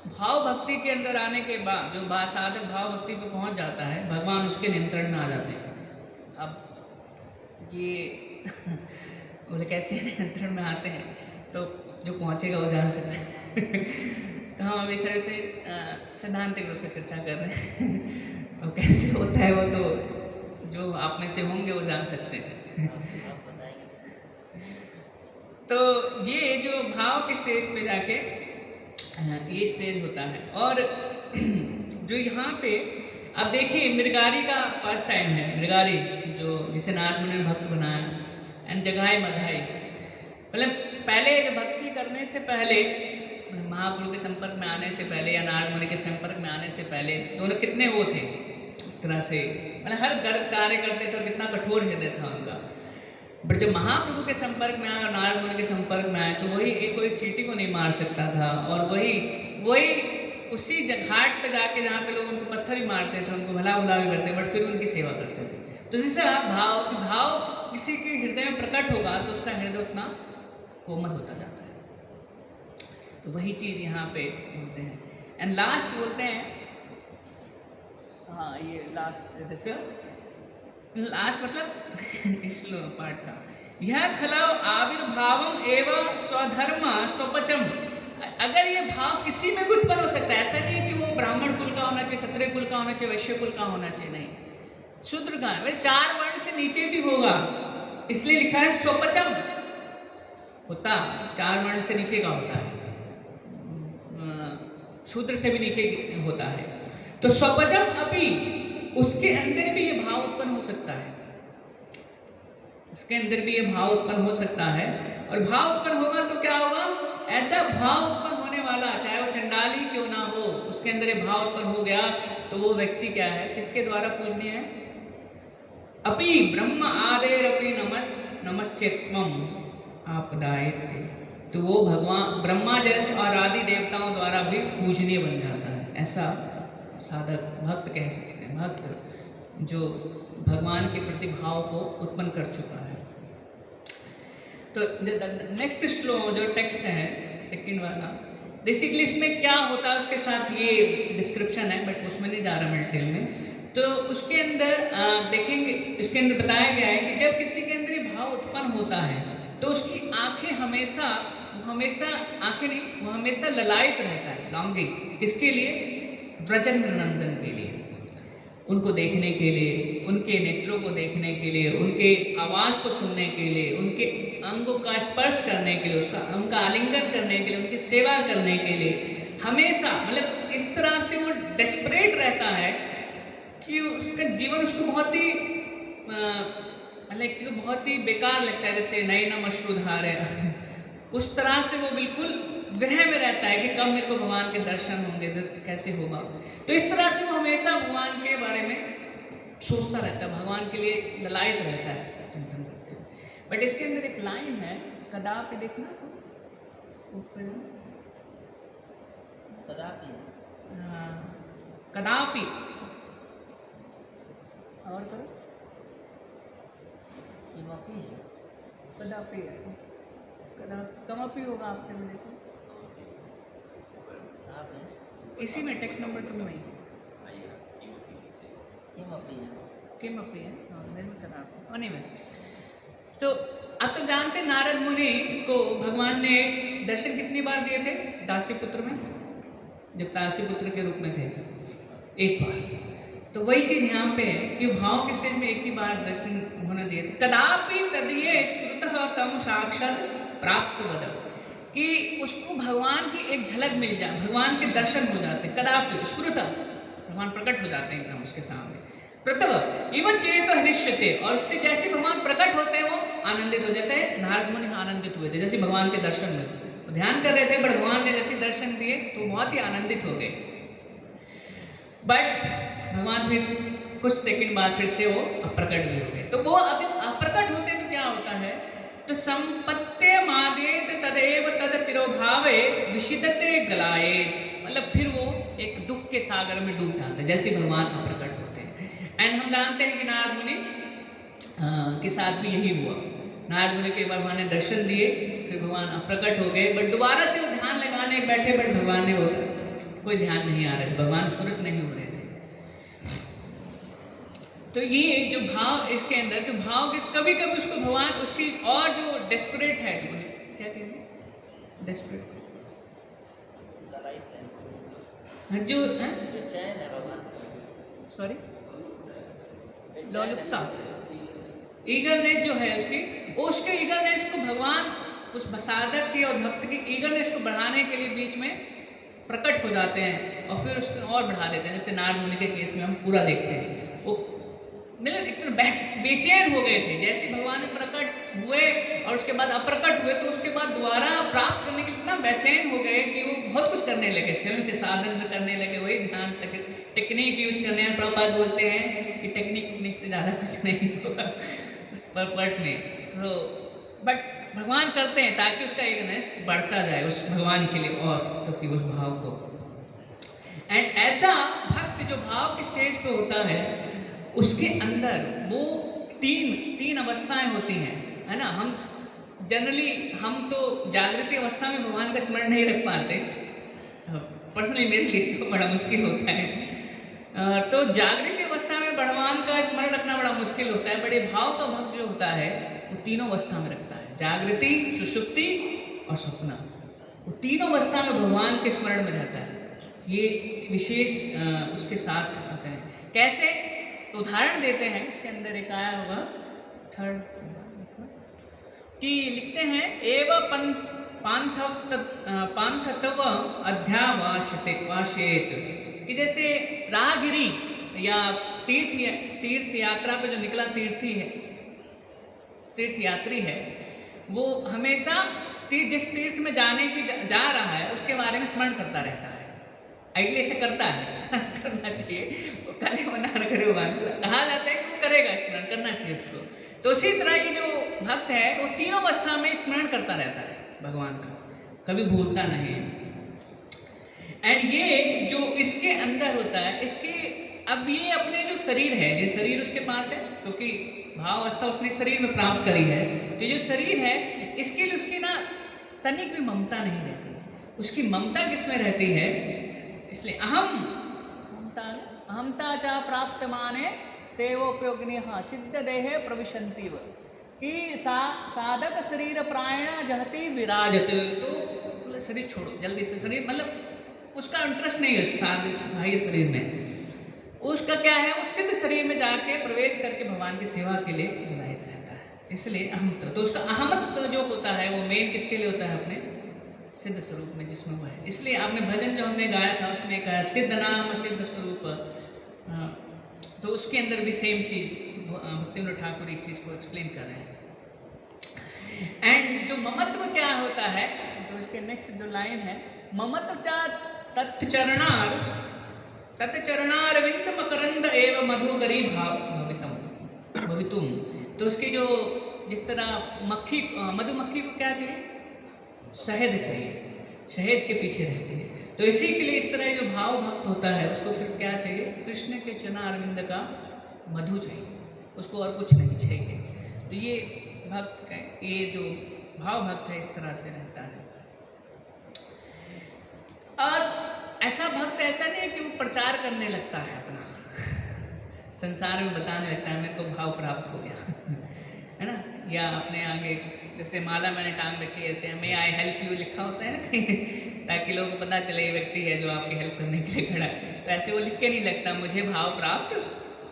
भाव भक्ति के अंदर आने के बाद जो साधक भाव भक्ति पे पहुंच जाता है, भगवान उसके नियंत्रण में आ जाते हैं। अब ये बोले कैसे नियंत्रण में आते हैं, तो जो पहुंचेगा वो जान सकता है। तो हम अभी सर से सैद्धांतिक रूप से चर्चा कर रहे हैं, और कैसे होता है वो तो जो आप में से होंगे वो जान सकते हैं। तो ये जो भाव के स्टेज पे जाके ये स्टेज होता है। और जो यहाँ पे अब देखिए मृगारी का पास टाइम है, मृगारी जो जिसे नारद मुनि ने भक्त बनाया, एंड जगाई मधाई, मतलब पहले जो भक्ति करने से पहले, महाप्रभु के संपर्क में आने से पहले या नारद मुनि के संपर्क में आने से पहले दोनों कितने वो थे एक तरह से, मतलब हर गर्व कार्य करते थे और कितना कठोर हृदय था उनका। बट जब महाप्रभु के संपर्क में आए और नारद मुनि के संपर्क में आए तो वही एक कोई चींटी को नहीं मार सकता था, और वही उसी घाट पे जाके जहाँ पे लोग उनको पत्थर ही मारते थे, उनको भला भुला भी करते, बट फिर उनकी सेवा करते थे। तो जैसा भाव किसी के हृदय में प्रकट होगा तो उसका हृदय उतना कोमल होता जाता है। तो वही चीज़ यहाँ पे बोलते हैं। एंड लास्ट बोलते हैं, हाँ ये लास्ट मतलब इस पार्ट का, यह खलाव आविर्भावम एवं स्वधर्म स्वपचम। अगर ये भाव किसी में भी उत्पन्न हो सकता है, ऐसा नहीं है कि वो ब्राह्मण कुल का होना चाहिए, क्षत्रिय कुल का होना चाहिए, वैश्य कुल का होना चाहिए, नहीं, शूद्र का है, 4 वर्ण से नीचे भी होगा। इसलिए लिखा है स्वपचम होता, 4 वर्ण से नीचे का होता है, शूद्र से भी नीचे होता है। तो स्वपचम अभी उसके अंदर भी ये भाव उत्पन्न हो सकता है, इसके अंदर भी ये भाव उत्पन्न हो सकता है। और भाव उत्पन्न होगा तो क्या होगा, ऐसा भाव उत्पन्न होने वाला, चाहे वो चंडाल ही क्यों ना हो, उसके अंदर ये भाव उत्पन्न हो गया तो वो व्यक्ति क्या है, किसके द्वारा पूजनीय है, अपि ब्रह्म आदेर अपि नमस्यत्वम आपदायते। तो वो भगवान ब्रह्मा जैसे और आदि देवताओं द्वारा भी पूजनीय बन जाता है। ऐसा साधक भक्त कह सकते हैं, भक्त जो भगवान के प्रति भाव को उत्पन्न कर चुका है। तो नेक्स्ट श्लोक जो टेक्स्ट है सेकंड वाला, बेसिकली इसमें क्या होता है उसके साथ ये डिस्क्रिप्शन है, बट उसमें नहीं जा रहा मैं डिटेल में। तो उसके अंदर देखेंगे, इसके अंदर बताया गया है कि जब किसी के अंदर ये भाव उत्पन्न होता है तो उसकी आंखें हमेशा आंखें नहीं, वो हमेशा ललायित रहता है, लॉन्गिंग, इसके लिए ब्रजेंद्र नंदन के लिए, उनको देखने के लिए, उनके नेत्रों को देखने के लिए, उनके आवाज़ को सुनने के लिए, उनके अंगों का स्पर्श करने के लिए, उनका आलिंगन करने के लिए, उनकी सेवा करने के लिए हमेशा, मतलब इस तरह से वो डेस्परेट रहता है कि उसका जीवन उसको बहुत ही मतलब बहुत ही बेकार लगता है, जैसे नए न मशरूधार है उस तरह से वो बिल्कुल विरह में रहता है कि कब मेरे को भगवान के दर्शन होंगे, कैसे होगा। तो इस तरह से वो हमेशा भगवान के बारे में सोचता रहता है, भगवान के लिए ललायित रहता है, चिंतन करते हुए। बट इसके अंदर एक लाइन है, कदापि देखना कदापि, हाँ कदापि, और करो, किमपि है। कदापि है, कमपि होगा आपके में, देखो आप है इसी में टेक्स्ट नंबर 2 में किमपि है। किमपि है, हाँ, मेरे में कदापि। एनीवे, तो आप सब जानते हैं नारद मुनि को भगवान ने दर्शन कितनी बार दिए थे दासी पुत्र में, जब दासी पुत्र के रूप में थे, एक बार। तो वही चीज यहाँ पे है कि भाव के स्टेज में एक ही बार दर्शन होने दिए थे। कदापि तदीये स्फुरतः तम साक्षात् प्राप्त वद, कि उसको भगवान की एक झलक मिल जाए, भगवान के दर्शन हो जाते, कदापि स्फुरतः, भगवान प्रकट हो जाते हैं एकदम उसके सामने। प्रतव इवन चेत हरिष्यते, और उससे जैसे भगवान प्रकट होते हैं वो आनंदित हो, जैसे नारद मुनि आनंदित हुए थे जैसे भगवान के दर्शन में, वो ध्यान कर रहे थे बट भगवान ने जैसे दर्शन दिए तो बहुत ही आनंदित हो गए। बट भगवान फिर कुछ सेकंड बाद फिर से वो अप्रकट भी हो गए। तो वो अब जब अप्रकट होते हैं तो क्या होता है, तो संपत्ते मादेत तदेव तद तिरोभावे विशिदते गलाएत, मतलब फिर वो एक दुख के सागर में डूब जाते हैं जैसे भगवान अप्रकट होते हैं। एंड हम जानते हैं कि नारद मुनि के साथ भी यही हुआ। नारद मुनि के भगवान ने दर्शन दिए, फिर भगवान अप्रकट हो गए, बट दोबारा से वो ध्यान लगाने बैठे, बट भगवान ने वो कोई ध्यान नहीं आ रहे थे, भगवान स्फुरित नहीं हो रहे थे। तो ये जो भाव इसके अंदर, तो भाव किस कभी कभी उसको भगवान उसकी और जो डेस्परेट है, जो क्या कहते हैं डेस्परेट, जो बेचैन है भगवान, सॉरी लौलुपता, ईगरनेस जो है उसकी, उसके ईगरनेस को भगवान उस साधक की और भक्त की ईगरनेस को बढ़ाने के लिए बीच में प्रकट हो जाते हैं और फिर उसको और बढ़ा देते हैं। जैसे नारद मुनि के केस में हम पूरा देखते हैं, वो मतलब एकदम बेचैन हो गए थे जैसे भगवान में प्रकट हुए और उसके बाद अप्रकट हुए, तो उसके बाद दोबारा प्राप्त करने के लिए इतना बेचैन हो गए कि वो बहुत कुछ करने लगे, स्वयं से साधन करने लगे, वही ध्यान टेक्निक यूज करने हैं। प्रभुपाद बोलते हैं कि टेक्निक से ज़्यादा कुछ नहीं होगा उस परपट में। तो बट भगवान करते हैं ताकि उसका एकनेस बढ़ता जाए उस भगवान के लिए, और क्योंकि उस भाव को, एंड ऐसा भक्त जो भाव के स्टेज पे होता है उसके अंदर वो तीन अवस्थाएं होती हैं, है ना। हम जनरली हम तो जागृति अवस्था में भगवान का स्मरण नहीं रख पाते, पर्सनली मेरे लिए तो बड़ा मुश्किल होता है। तो जागृति अवस्था में भगवान का स्मरण रखना बड़ा मुश्किल होता है, बड़े भाव का भक्त जो होता है वो तीनों अवस्था में रखता है, जागृति, सुषुप्ति और स्वप्न, वो तीनों अवस्था में भगवान के स्मरण में रहता है। ये विशेष उसके साथ होता है। कैसे, तो उदाहरण देते हैं, इसके अंदर एक आया होगा थर्ड कि लिखते हैं एव पांथतव अध्यावाशेत, कि जैसे राहगिरी या तीर्थ यात्रा पे जो निकला तीर्थयात्री है, वो हमेशा जिस तीर्थ में जाने की जा रहा है उसके बारे में स्मरण करता रहता है। आइडिया से करता है करना चाहिए, वो करे वो ना करे, वो कहा जाता है कि वो करेगा, स्मरण करना चाहिए उसको। तो उसी तरह ये जो भक्त है वो तीनों अवस्था में स्मरण करता रहता है भगवान का, कभी भूलता नहीं है। एंड ये जो इसके अंदर होता है, इसके अब ये अपने जो शरीर है, ये शरीर उसके पास है क्योंकि भाव अवस्था उसने शरीर में प्राप्त करी है, तो जो शरीर है इसके लिए उसकी ना तनिक भी ममता नहीं रहती। उसकी ममता किसमें रहती है, इसलिए अहमता चा प्राप्त माने सेवोपयोगिनी सिद्ध देहे प्रविशंति व, कि साधक शरीर प्रायण जहति विराजत, तो शरीर छोड़ो जल्दी से, शरीर मतलब उसका इंटरेस्ट नहीं है बाह्य शरीर में, उसका क्या है, वो सिद्ध शरीर में जाके प्रवेश करके भगवान की सेवा के लिए विवाहित रहता है। इसलिए अहमत्व, तो उसका अहमत्व जो होता है वो मेन किसके लिए होता है, अपने सिद्ध स्वरूप में जिसमें वो है। इसलिए आपने भजन जो हमने गाया था उसमें कहा सिद्ध नाम सिद्ध स्वरूप, तो उसके अंदर भी सेम चीज भक्तिविनोद ठाकुर एक चीज को एक्सप्लेन कर रहे हैं। एंड जो ममत्व क्या होता है, तो इसके नेक्स्ट जो लाइन है, ममत्व चा तत्चरणारविंद मकरंद एव मधुकरी भवितुम, तो उसकी जो जिस तरह मधुमक्खी को क्या चाहिए, शहद चाहिए, शहद के पीछे रहती है। तो इसी के लिए इस तरह जो भाव भक्त होता है उसको सिर्फ क्या चाहिए, कृष्ण के चरणारविंद का मधु चाहिए, उसको और कुछ नहीं चाहिए। तो ये भक्त का, ये जो भाव भक्त है इस तरह से रहता है। और ऐसा भक्त ऐसा नहीं है कि वो प्रचार करने लगता है अपना, संसार में बताने लगता है मेरे को भाव प्राप्त हो गया है ना, या अपने आगे जैसे माला मैंने टांग रखी है ऐसे मे आई हेल्प यू लिखा होता है ना कहीं, ताकि लोगों को पता चले ये व्यक्ति है जो आपकी हेल्प करने के लिए खड़ा है। तो ऐसे वो लिख के नहीं लगता मुझे भाव प्राप्त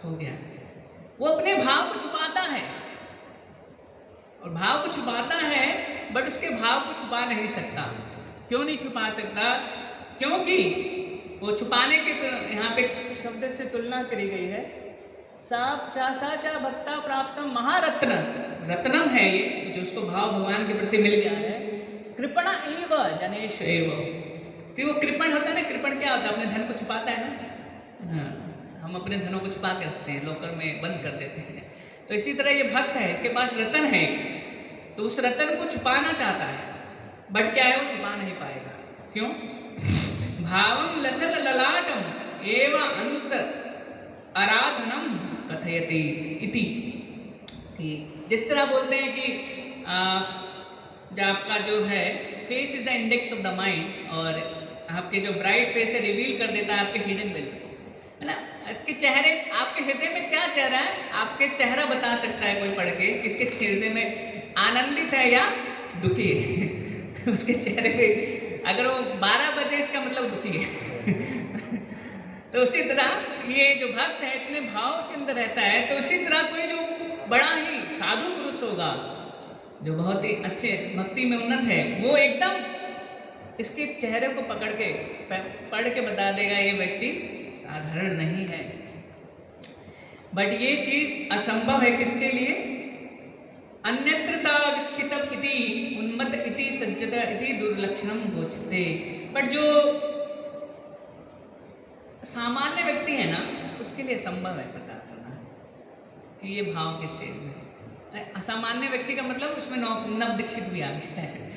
हो गया। वो अपने भाव को छुपाता है, और भाव को छुपाता है, बट उसके भाव को छुपा नहीं सकता। क्यों नहीं छुपा सकता? क्योंकि वो छुपाने के यहाँ पे शब्द से तुलना करी गई है। सा भक्ता प्राप्तम महारत्न, रत्नम है ये जो उसको भाव भगवान के प्रति मिल गया है। कृपणा एव जनेश एव, तो वो कृपण होता है ना, कृपण क्या होता है? अपने धन को छुपाता है ना। हाँ, हम अपने धनों को छुपा के रखते हैं, लॉकर में बंद कर देते हैं। तो इसी तरह ये भक्त है, इसके पास रतन है, तो उस रतन को छुपाना चाहता है, बट क्या है वो छुपा नहीं पाएगा। क्यों? भावम लसल ललाटम एव अंत आराधनम कथयति इति। जिस तरह बोलते हैं कि जो आपका जो है face is the index of the mind, और आपके जो ब्राइट फेस है रिवील कर देता है आपके हिडन वेल्थ को, है ना। आपके चेहरे, आपके हृदय में क्या चेहरा है, आपके चेहरा बता सकता है कोई पढ़ के किसके हृदय में आनंदित है या दुखी है उसके चेहरे पे अगर वो 12 बजे इसका मतलब दुखी है तो उसी तरह ये जो भक्त है इतने भाव के अंदर रहता है। तो इसी तरह कोई जो बड़ा ही साधु पुरुष होगा जो बहुत ही अच्छे भक्ति में उन्नत है, वो एकदम इसके चेहरे को पढ़ के बता देगा ये व्यक्ति साधारण नहीं है। बट ये चीज असंभव है किसके लिए? अन्यत्रता विक्षितम इति उन्मत्त इति सज्जत इति दुर्लक्षणम गोचते। बट जो सामान्य व्यक्ति है ना, उसके लिए संभव है पता करना कि ये भाव किस स्टेज में है। असामान्य व्यक्ति का मतलब उसमें नव दीक्षित भी आ गया है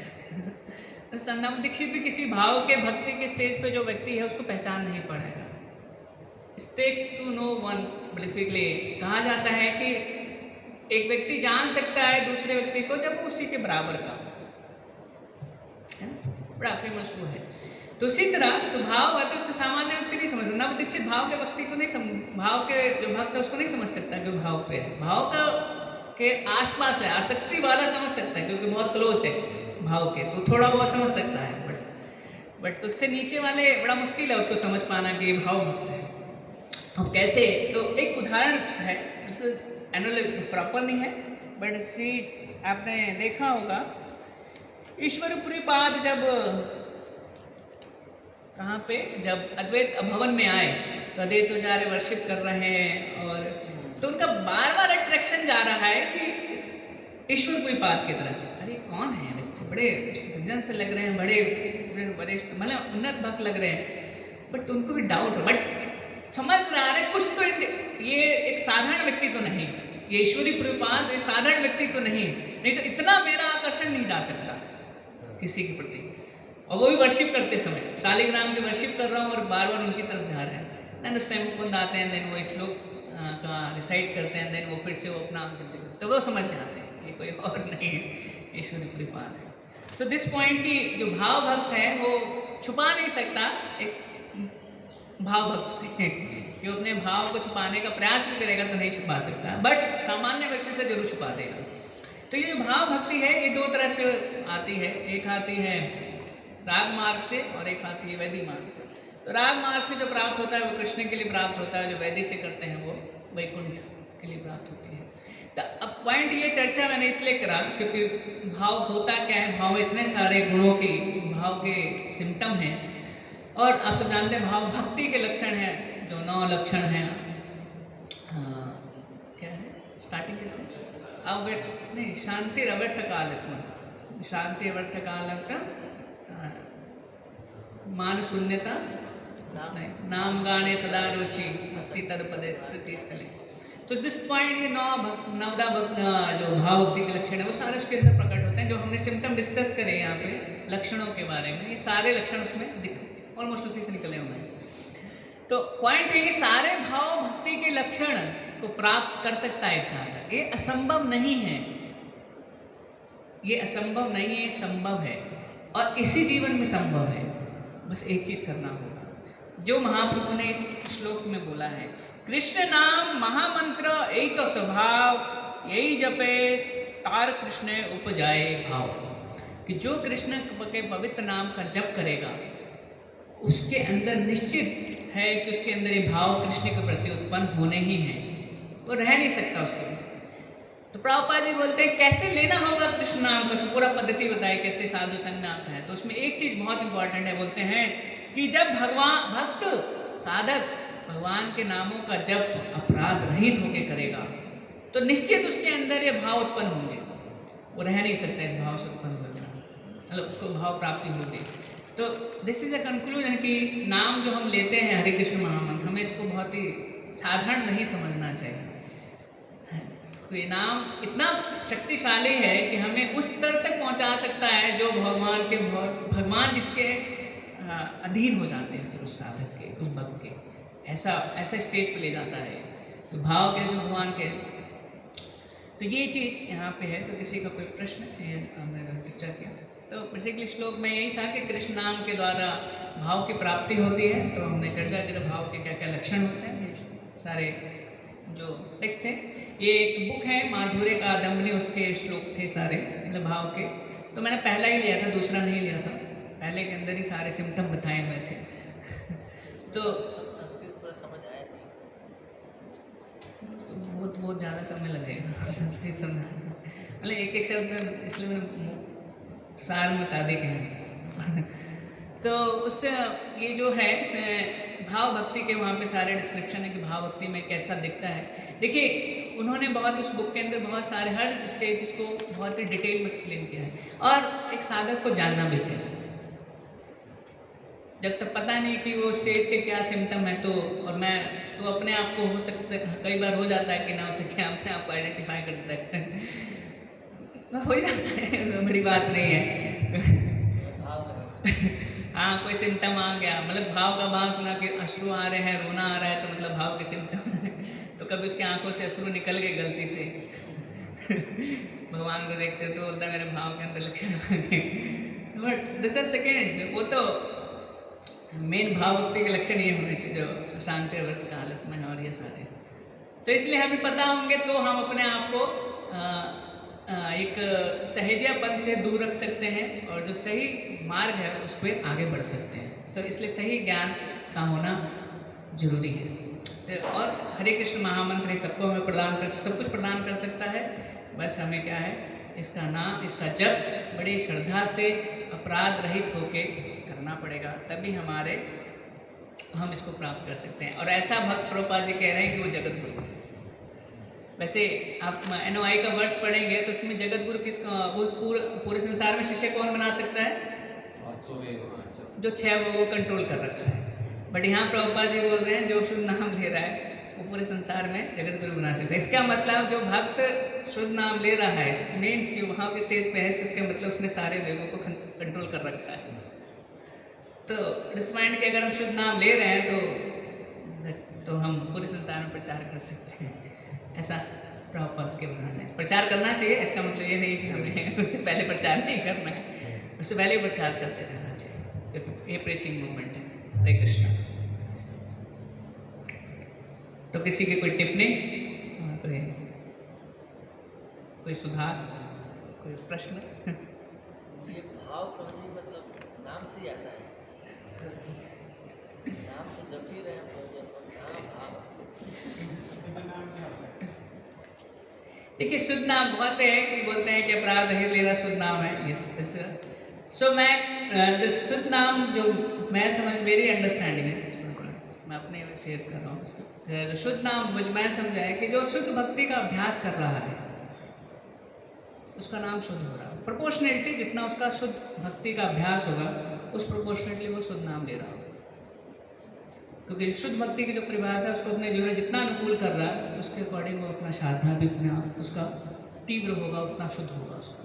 नव दीक्षित भी किसी भाव के भक्ति के स्टेज पे जो व्यक्ति है उसको पहचान नहीं पाएगा। Stage two no one basically कहा जाता है कि एक व्यक्ति जान सकता है दूसरे व्यक्ति को जब वो उसी के बराबर का है ना, बड़ा फेमस वो है। तो इसी तरह तो भाव है तो सामान्य व्यक्ति नहीं समझ सकता, नव दीक्षित भाव के व्यक्ति को नहीं भाव के जो भक्त है उसको नहीं समझ सकता जो भाव पे है, भाव का के आसपास है, आसक्ति वाला समझ सकता है क्योंकि बहुत क्लोज है भाव के, तो थोड़ा बहुत समझ सकता है। बट उससे नीचे वाले बड़ा मुश्किल है उसको समझ पाना कि ये भाव भक्त है। अब कैसे? तो एक उदाहरण है, प्रॉपर नहीं है बट सी आपने देखा होगा ईश्वरपुरी पाद जब कहाँ पे जब अद्वैत भवन में आए तो अद्वैताचार्य वर्शिप कर रहे हैं, और तो उनका बार अट्रैक्शन जा रहा है कि ईश्वरपुरी पाद की तरफ। अरे कौन है व्यक्ति, बड़े सज्जन से लग रहे हैं, बड़े वरिष्ठ मतलब उन्नत भक्त लग रहे हैं, बट उनको भी डाउट, बट समझ रहा है कुछ तो ये एक साधारण व्यक्ति तो नहीं, ये ईश्वरी प्रपाद एक साधारण व्यक्ति तो नहीं तो इतना मेरा आकर्षण नहीं जा सकता किसी के प्रति। और वो भी वर्शिप करते समय शालिग्राम की वर्शिप कर रहा हूँ और बार उनकी तरफ जा रहे हैं, देन उस टाइम कुंद आते हैं, देन वो एक श्लोक का रिसाइट करते हैं, देन वो फिर से वो अपना तो वो समझ जाते हैं ये कोई और नहीं है, ईश्वरी प्रपाद है। तो दिस पॉइंट की जो भाव भक्त है वो छुपा नहीं सकता एक भाव भक्त से कि अपने भाव को छुपाने का प्रयास भी करेगा तो नहीं छुपा सकता, बट सामान्य व्यक्ति से जरूर छुपा देगा। तो ये जो भाव भक्ति है ये दो तरह से आती है, एक आती है राग मार्ग से और एक आती है वैदिक मार्ग से। तो राग मार्ग से जो प्राप्त होता है वो कृष्ण के लिए प्राप्त होता है, जो वैदिक से करते हैं वो वैकुंठ के लिए प्राप्त होती है। तो अब पॉइंट ये चर्चा मैंने इसलिए करा क्योंकि भाव होता क्या है, भाव इतने सारे गुणों के भाव के सिम्टम हैं, और आप सब जानते हैं भाव भक्ति के लक्षण हैं जो 9 लक्षण हैं। क्या है स्टार्टिंग कैसे? अव्यर्थ नहीं, शांति अव्यर्थ कालत्म, शांति अव्यर्थ कालत्म, मान शून्यता, नाम गाने सदा रुचि अस्ति तद पदे प्रति स्थले। तो दिस पॉइंट ये नवदा भक्त जो भाव भक्ति के लक्षण है वो सारे उसके अंदर प्रकट होते हैं, जो हमने सिम्टम डिस्कस करे यहाँ पे लक्षणों के बारे में, ये सारे लक्षण उसमें ऑलमोस्ट उसी से निकले हुए हैं। तो पॉइंट है, ये सारे भाव भक्ति के लक्षण को प्राप्त कर सकता है एक साधक। ये असंभव नहीं है, ये असंभव नहीं है, संभव है, और इसी जीवन में संभव है। बस एक चीज करना होगा जो महाप्रभु ने इस श्लोक में बोला है, कृष्ण नाम महामंत्र यही तो स्वभाव, यही जपे तार कृष्ण उपजाए भाव, कि जो कृष्ण के पवित्र नाम का जप करेगा उसके अंदर निश्चित है कि उसके अंदर ये भाव कृष्ण के प्रति उत्पन्न होने ही हैं, वो रह नहीं सकता उसके लिए। तो प्रभुपाद जी बोलते हैं कैसे लेना होगा कृष्ण नाम का, तो पूरा पद्धति बताए कैसे साधु संग में आता है। तो उसमें एक चीज बहुत इंपॉर्टेंट है, बोलते हैं कि जब भगवान भक्त साधक भगवान के नामों का जप अपराध रहित होके करेगा तो निश्चित उसके अंदर ये भाव उत्पन्न होंगे, वो रह नहीं सकता इस भाव से उत्पन्न होगा, मतलब उसको भाव प्राप्ति होगी। तो दिस इज अ कंक्लूजन कि नाम जो हम लेते हैं हरे कृष्ण महामंत्र, हमें इसको बहुत ही साधारण नहीं समझना चाहिए। तो ये नाम इतना शक्तिशाली है कि हमें उस स्तर तक पहुंचा सकता है जो भगवान जिसके अधीन हो जाते हैं, फिर उस साधक के, उस भक्त के, ऐसा स्टेज पे ले जाता है। तो भाव कैसे भगवान के, तो ये चीज़ यहाँ पे है। तो किसी का कोई प्रश्न हमने चर्चा किया, तो बेसिकली श्लोक में यही था कि कृष्ण नाम के द्वारा भाव की प्राप्ति होती है। तो हमने चर्चा की भाव के क्या क्या लक्षण होते हैं, ये सारे जो टेक्स्ट थे। ये एक बुक है माधुर्य कादम्बनी, उसके श्लोक थे सारे, मतलब भाव के। तो मैंने पहला ही लिया था, दूसरा नहीं लिया था, पहले के अंदर ही सारे सिम्टम बताए हुए थे। तो संस्कृत पूरा समझ आया नहीं, तो बहुत ज़्यादा समय लगेगा संस्कृत समझाने, मतलब एक शब्द में, इसलिए मैंने सार में बता दे के तो उससे ये जो है भाव भक्ति के वहाँ पे सारे डिस्क्रिप्शन है कि भाव भक्ति में कैसा दिखता है। देखिए उन्होंने बहुत उस बुक के अंदर बहुत सारे हर स्टेज को बहुत ही डिटेल में एक्सप्लेन किया है, और एक साधक को जानना भी चाहिए। जब तक पता नहीं कि वो स्टेज के क्या सिम्टम है, तो और मैं तो अपने आप को हो सकता कई बार हो जाता है कि ना उसे क्या अपने आप को आइडेंटिफाई करता है हो ही जाता है, उसमें बड़ी बात नहीं है हाँ कोई सिम्टम आ गया, मतलब भाव का भाव सुना कि अश्रु आ रहे हैं, रोना आ रहा है, तो मतलब भाव के सिम्टम तो कभी उसकी आंखों से अश्रु निकल गए गलती से भगवान को देखते तो बोलता मेरे भाव के अंदर लक्षण आ गए। बट दिस इज सेकेंड, वो तो मेन भाव भक्ति के लक्षण ये होने चाहिए जो शांति व्रत की हालत में है, और ये सारे। तो इसलिए हमें पता होंगे तो हम अपने आप को एक सहजियापन से दूर रख सकते हैं, और जो सही मार्ग है उस पर आगे बढ़ सकते हैं। तो इसलिए सही ज्ञान का होना जरूरी है। तो और हरे कृष्ण महामंत्र सबको हमें सब कुछ प्रदान कर सकता है। बस हमें क्या है, इसका नाम, इसका जप बड़ी श्रद्धा से अपराध रहित होके करना पड़ेगा, तभी हम इसको प्राप्त कर सकते हैं। और ऐसा भक्त प्रभुपाद जी कह रहे हैं कि वो जगत गुरु। वैसे आप NOI का वर्ष पढ़ेंगे तो उसमें जगत गुरु किसका, वो पूरे संसार में शिष्य कौन बना सकता है, जो 6 वो कंट्रोल कर रखा है। बट यहाँ प्रभुपाद जी बोल रहे हैं जो शुद्ध नाम ले रहा है वो पूरे संसार में जगत गुरु बना सकता है। इसका मतलब जो भक्त शुद्ध नाम ले रहा है, मीन्स कि वहाँ के स्टेज पे है, इसका मतलब उसने सारे वेगों को कंट्रोल कर रखा है। तो डिस्माइंड के अगर हम शुद्ध नाम ले रहे हैं तो हम पूरे संसार में प्रचार कर सकते हैं। ऐसा प्रभुपाद के वर्णन है। प्रचार करना चाहिए, इसका मतलब ये नहीं कि हमें उससे पहले प्रचार नहीं करना है, उससे पहले प्रचार करते रहना चाहिए, क्योंकि ये प्रीचिंग मूवमेंट है। हरे कृष्णा। तो किसी की कोई टिप्पणी, कोई सुधार, कोई प्रश्न? ये भाव प्रभु जी मतलब नाम से ही आता है, नाम तो जब ही रहे नाम भाव। देखिए शुद्ध नाम बहुत है कि बोलते हैं कि अपराध रहित लेना शुद्ध नाम है। सो मैं शुद्ध नाम जो मैं समझ, मेरी अंडरस्टैंडिंग है, मैं अपने शेयर कर रहा हूँ। शुद्ध नाम मुझ मैं समझा है कि जो शुद्ध भक्ति का अभ्यास कर रहा है उसका नाम शुद्ध हो रहा है। प्रोपोर्शनेटली जितना उसका शुद्ध भक्ति का अभ्यास होगा उस प्रोपोर्शनेटली वो शुद्ध नाम ले रहा होगा, क्योंकि शुद्ध भक्ति की जो परिभाषा है उसको अपने जीवन में जितना अनुकूल कर रहा है उसके अकॉर्डिंग वो अपना साधना भी अपना उसका तीव्र होगा, उतना शुद्ध होगा उसका।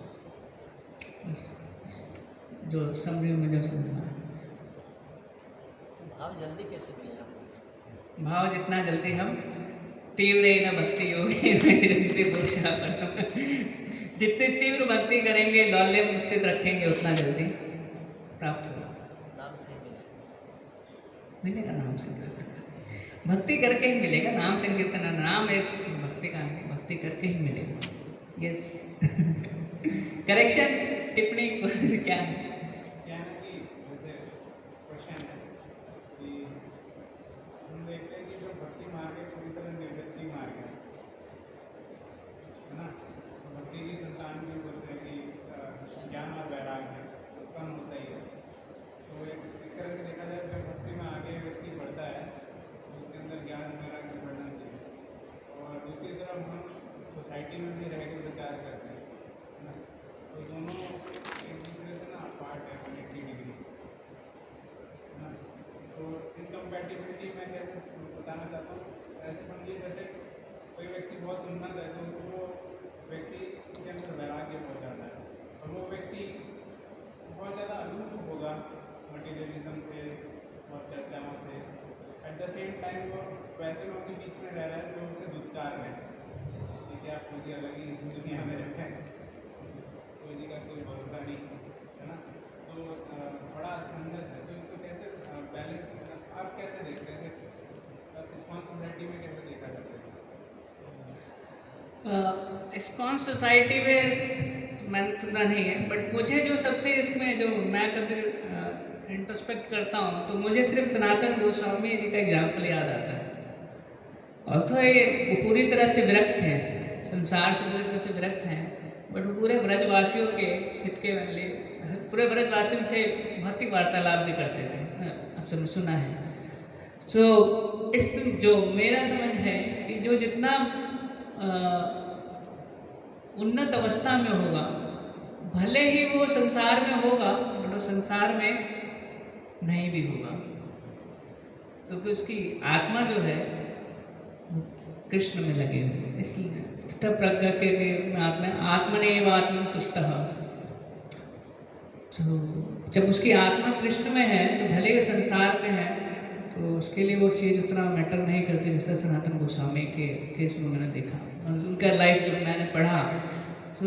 जो समरी में जो समझना है। तो भाव जल्दी कैसे मिले आपको? भाव जितना जल्दी हम तीव्र न भक्ति योगी जल्दी पुरुषा जितनी तीव्र भक्ति करेंगे, लौल्य विकसित रखेंगे, उतना जल्दी प्राप्त होगा। नाम से मिले। मिलेगा नाम संकीर्तन, भक्ति करके ही मिलेगा। नाम संकीर्तन, नाम इस भक्ति का है, भक्ति करके ही मिलेगा। यस करेक्शन, टिप्पणी क्या है? क्या है ना कि जैसे क्वेश्चन है कि हम देखते हैं कि जो भक्ति मार्ग है पूरी तरह निर्वृत्ति मार्ग है ना। भक्ति की संतान भी बोलते हैं कि ज्ञान और वैराग्य उत्पन्न होता ही है। तो एक तरह से देखा जाए जब भक्ति में आगे व्यक्ति बढ़ता है तो उसके अंदर ज्ञान वैराग्य बढ़ना चाहिए। और दूसरी तरफ हम सोसाइटी में भी रह के विचार करते हैं ना, तो दोनों एक दूसरे से ना पार्ट है 180 डिग्री ना। तो इनकम्पैटिबिलिटी मैं कैसे बताना चाहता हूँ, ऐसे समझिए जैसे कोई व्यक्ति बहुत उन्नत है तो वो व्यक्ति के अंदर वैराग्य बहुत ज़्यादा है और वो व्यक्ति बहुत ज़्यादा अलूफ होगा मटीरियलिज्म से और चर्चाओं से। एट द सेम टाइम वो वैसे लोगों के बीच में रह रहा है जो उसे दुत्कार रहे हैं कि क्या पूरी अलग ही दुनिया में रहते हैं, कोई जी का कोई भरोसा नहीं है ना। तो बड़ा असमंजस है। तो इसको कैसे बैलेंस आप कैसे देखते हैं, इस्कॉन सोसाइटी में कैसे देखा जाता है? इस्कॉन सोसाइटी में मैंने सुना नहीं है, बट मुझे जो सबसे इसमें जो मैं कभी इंट्रोस्पेक्ट करता हूँ तो मुझे सिर्फ सनातन गोस्वामी जी का एग्जाम्पल याद आता है। और तो ये वो पूरी तरह से विरक्त हैं, संसार से पूरी तरह से विरक्त हैं, बट वो पूरे ब्रजवासियों के हित के लिए पूरे ब्रजवासियों से भक्ति वार्तालाप भी करते थे। आप सब सुना है। सो इट्स जो मेरा समझ है कि जो जितना उन्नत अवस्था में होगा, भले ही वो संसार में होगा बट वो संसार में नहीं भी होगा, क्योंकि उसकी आत्मा जो है कृष्ण में लगे हुए। इसलिए स्थित प्रज्ञा के आत्मने एव आत्मन तुष्टः। तो जब उसकी आत्मा कृष्ण में है तो भले ही संसार में है तो उसके लिए वो चीज़ उतना मैटर नहीं करती, जैसे सनातन गोस्वामी के केस में मैंने देखा और उनका लाइफ जब मैंने पढ़ा तो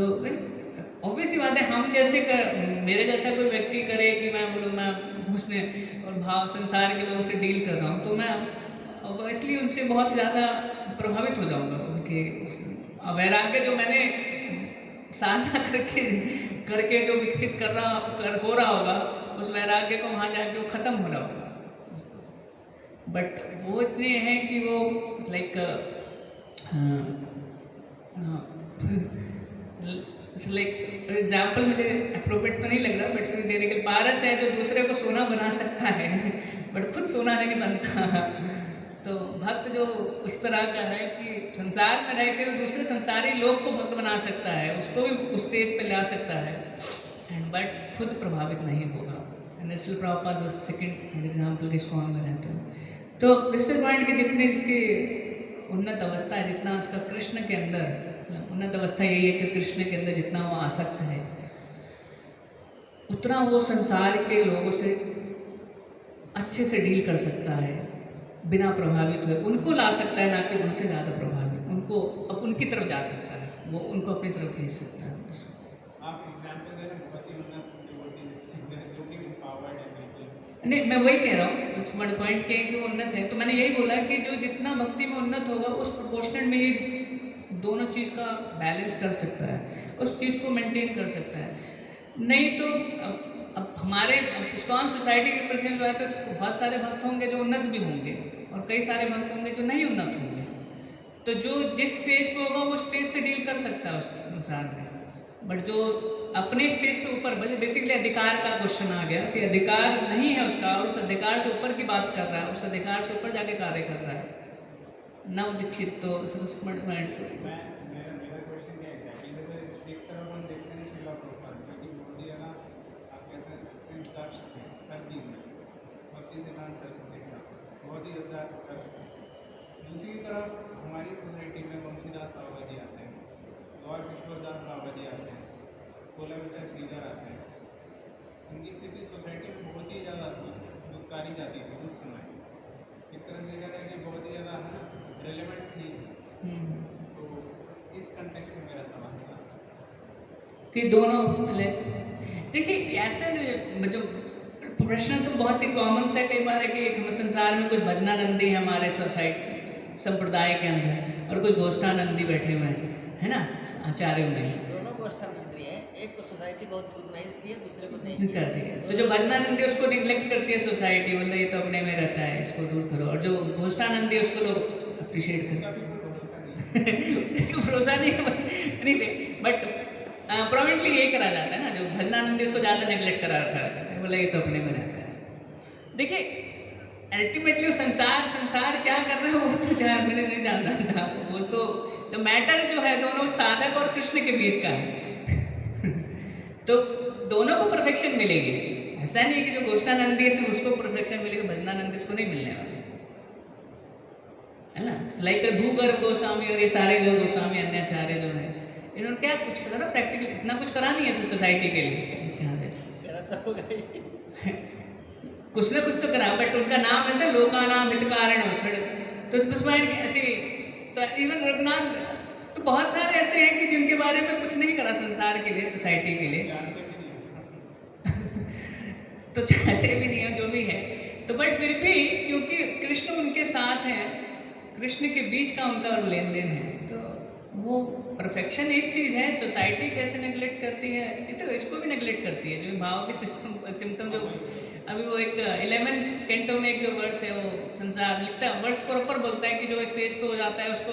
ऑब्वियस ही बात है, हम जैसे मेरे जैसा कोई व्यक्ति करे कि मैं बोलूँ मैं उसमें और भाव संसार के लोगों से डील कर रहा हूँ तो मैं इसलिए उनसे बहुत ज़्यादा प्रभावित हो जाऊँगा। उनके उस वैराग्य जो मैंने साधना करके जो विकसित हो रहा होगा, उस वैराग्य को वहाँ जाके वो ख़त्म हो रहा होगा। बट वो इतने हैं कि वो लाइक एग्जाम्पल मुझे अप्रोप्रिएट तो नहीं लग रहा, बट फिर देने के पारस है जो दूसरे को सोना बना सकता है बट खुद सोना नहीं बनता। तो भक्त जो उस तरह का है कि संसार में रह कर दूसरे संसारी लोग को भक्त बना सकता है, उसको भी उस स्टेज पे ला सकता है, एंड बट खुद प्रभावित नहीं होगा। नेशनल प्रभुपाद सेकंड एग्जाम्पल के इस्कॉन में रहते हैं। तो इससे पॉइंट की जितनी इसकी उन्नत अवस्था है, जितना उसका कृष्ण के अंदर उन्नत अवस्था यही है कि कृष्ण के अंदर जितना वो आसक्त है उतना वो संसार के लोगों से अच्छे से डील कर सकता है, बिना प्रभावित हुए उनको ला सकता है, ना कि उनसे ज़्यादा प्रभावित उनको अब उनकी तरफ जा सकता है, वो उनको अपनी तरफ खींच सकता है। आप एग्जाम्पल दे रहे हैं बहुत ही उन्नत जो कि पावर्ड है बिल्कुल। नहीं, मैं वही कह रहा हूँ, पॉइंट के कि वो उन्नत है, तो मैंने यही बोला कि जो जितना भक्ति में उन्नत होगा उस प्रोपोर्शनल में ये दोनों चीज़ का बैलेंस कर सकता है, उस चीज़ को मेंटेन कर सकता है। नहीं तो अब हमारे इस्कॉन सोसाइटी के प्रेसिडेंट जो है तो बहुत सारे भक्त होंगे जो उन्नत भी होंगे और कई सारे भक्त होंगे जो नहीं उन्नत होंगे। तो जो जिस स्टेज पे होगा वो स्टेज से डील कर सकता है उस संसार में, बट जो अपने स्टेज से ऊपर, बेसिकली अधिकार का क्वेश्चन आ गया कि अधिकार नहीं है उसका और उस अधिकार से ऊपर की बात कर रहा है, उस अधिकार से ऊपर जाके कार्य कर रहा है। नव दीक्षित तो मेरा क्वेश्चन क्या है कि जैसे एक तरफ हम देखते हैं श्रीला प्रभुपाद जो कि बहुत ही ज़्यादा आप कहते हैं दक्ष थे हर चीज़ में, भक्ति सिद्धांत सरस्वती का बहुत ही ज़्यादा दक्ष थे। दूसरी तरफ हमारी सोसाइटी में वंशीदास बाबा जी आते हैं, गौर किशोरदास बाबा जी आते हैं, कोला बच्चा श्रीधर आते हैं। उनकी स्थिति सोसाइटी में बहुत ही ज़्यादा दुखकारी जाती थी उस समय। एक तरह से देखा जाए कि बहुत ही ज़्यादा रेलेवेंट नहीं थी। तो इस कंटेक्स्ट में मेरा सवाल था कि दोनों मतलब देखिए ऐसे मतलब प्रश्न तो बहुत ही कॉमन सा कई बार है कि हम संसार में कुछ भजनानंदी है हमारे सोसाइटी संप्रदाय के अंदर और कुछ गोष्ठानंदी बैठे हुए हैं, है ना, आचार्यों में ही दोनों गोष्ठानंदी हैं, एक को सोसाइटी बहुत रिकॉग्नाइज की है, दूसरे को नहीं करती है। तो जो भजनानंदी है उसको निग्लेक्ट करती है सोसाइटी, बोलते ये तो अपने में रहता है, इसको दूर करो। और जो गोष्ठानंदी है उसको लोग अप्रिशिएट करते हैं। उसका कोई भरोसा नहीं है बट प्रोमिनेंटली यही करा जाता है ना, जो भजनानंदी उसको ज़्यादा नेगलेक्ट करा रखा है, बोले ये तो अपने में रहता है। देखिए अल्टीमेटली संसार क्या कर रहा है वो तो मैंने नहीं जानना था। वो तो मैटर जो है दोनों साधक और कृष्ण के बीच का है। तो दोनों को परफेक्शन मिलेगी, ऐसा नहीं है कि जो गोष्ठानंदी है उसको परफेक्शन मिलेगी, भजनानंदी उसको नहीं मिलने वाला है ना। लाइक भूगर्भ गोस्वामी और ये सारे जो गोस्वामी अन्याचार्य जो है इन्होंने क्या कुछ करा ना, प्रैक्टिकली इतना कुछ करा नहीं है सोसाइटी के लिए, कुछ ना कुछ तो करा, बट उनका नाम है तो लोकानाम हितकारण तो उस पॉइंट ऐसे। तो इवन रघुनाथ तो बहुत सारे ऐसे हैं कि जिनके बारे में कुछ नहीं करा संसार के लिए, सोसाइटी के लिए तो चाहते भी नहीं है जो भी है। तो बट फिर भी क्योंकि कृष्ण उनके साथ हैं, कृष्ण के बीच का उनका लेन देन है, तो वो परफेक्शन एक चीज़ है। सोसाइटी कैसे नेगलेक्ट करती है, ये तो इसको भी नेगलेक्ट करती है। जो भाव के सिम्टम जो अभी वो एक 11 कैंटो में एक जो वर्ड्स है वो संसार लिखता है, वर्ड्स प्रॉपर बोलता है कि जो स्टेज पे हो जाता है उसको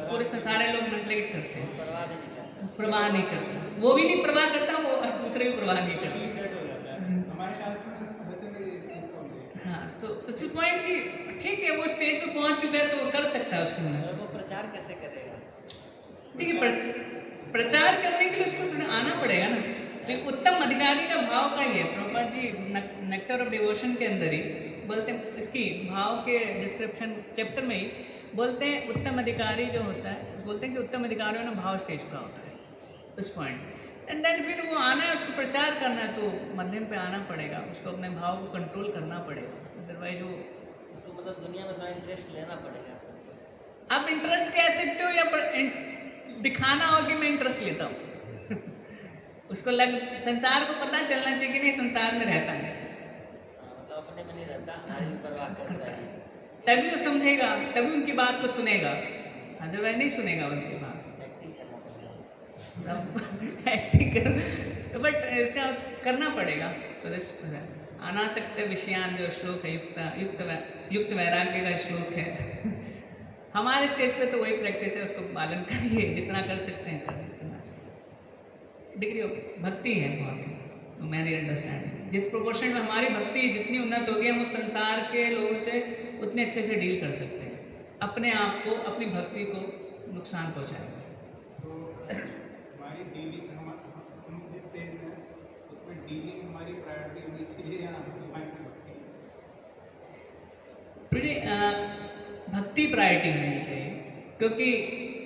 पूरे संसारे लोग नेगलेक्ट करते हैं, प्रवाह नहीं करता, वो भी नहीं प्रवाह करता, वो दूसरे भी प्रवाह नहीं करते। हाँ, तो उस पॉइंट की ठीक है, वो स्टेज पे पहुंच चुका है तो कर सकता है उसके अंदर। वो प्रचार कैसे करेगा? देखिए प्रचार करने के लिए उसको थोड़ा आना पड़ेगा ना। तो उत्तम अधिकारी का भाव का ही है। Prabhupada ji nectar of devotion के अंदर ही बोलते हैं, इसकी भाव के डिस्क्रिप्शन चैप्टर में ही बोलते हैं उत्तम अधिकारी जो होता है, बोलते हैं कि उत्तम अधिकारियों में भाव स्टेज का होता है उस पॉइंट। एंड देन फिर वो आना है, उसको प्रचार करना है तो मध्यम पे आना पड़ेगा, उसको अपने भाव को कंट्रोल करना पड़ेगा। अदरवाइज वो उसको मतलब दुनिया में थोड़ा इंटरेस्ट लेना पड़ेगा। आप इंटरेस्ट कह सकते हो या दिखाना हो कि मैं इंटरेस्ट लेता हूँ। उसको संसार को पता चलना चाहिए कि नहीं संसार में रहता है, मतलब अपने में नहीं रहता, हमारी परवाह करता है, तभी वो समझेगा, तभी उनकी बात को सुनेगा, अदरवाइज नहीं सुनेगा उनकी बात। एक्टिंग करना पड़ेगा। एक्टिंग कर तो बट इसका करना पड़ेगा। तो अनासक्त विषयान जो श्लोक है, युक्त वैराग्य का श्लोक है। हमारे स्टेज पे तो वही प्रैक्टिस है, उसको पालन करिए, जितना कर सकते हैं कर सकते। डिग्री ऑफ भक्ति है बहुत, मेरी अंडरस्टैंडिंग जिस प्रोपोर्शन में हमारी भक्ति जितनी उन्नत होगी, हम उस संसार के लोगों से उतने अच्छे से डील कर सकते हैं, अपने आप को, अपनी भक्ति को नुकसान पहुँचाएंगे। तो हमारी डीलिंग हम जिस स्टेज में उसमें डीलिंग हमारी प्रायोरिटी होनी चाहिए या हमारी भक्ति प्रायोरिटी होनी चाहिए, क्योंकि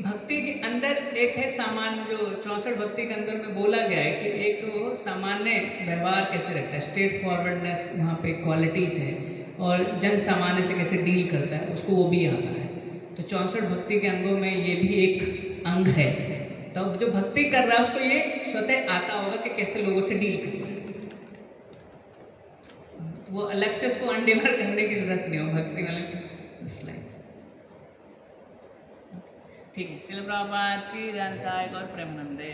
भक्ति के अंदर एक है सामान्य, जो 64 भक्ति के अंदर में बोला गया है कि एक वो सामान्य व्यवहार कैसे रखता है, स्ट्रेट फॉरवर्डनेस वहाँ पे क्वालिटीज है, और जन सामान्य से कैसे डील करता है उसको वो भी आता है। तो 64 भक्ति के अंगों में ये भी एक अंग है। तो जो भक्ति कर रहा है उसको ये स्वतः आता होगा कि कैसे लोगों से डील करना है, तो वो अलग से उसको अनडिवर करने की जरूरत नहीं हो, भक्ति वाले ठीक है। श्रील प्रभुपाद की जानकारी और प्रेमानंदे।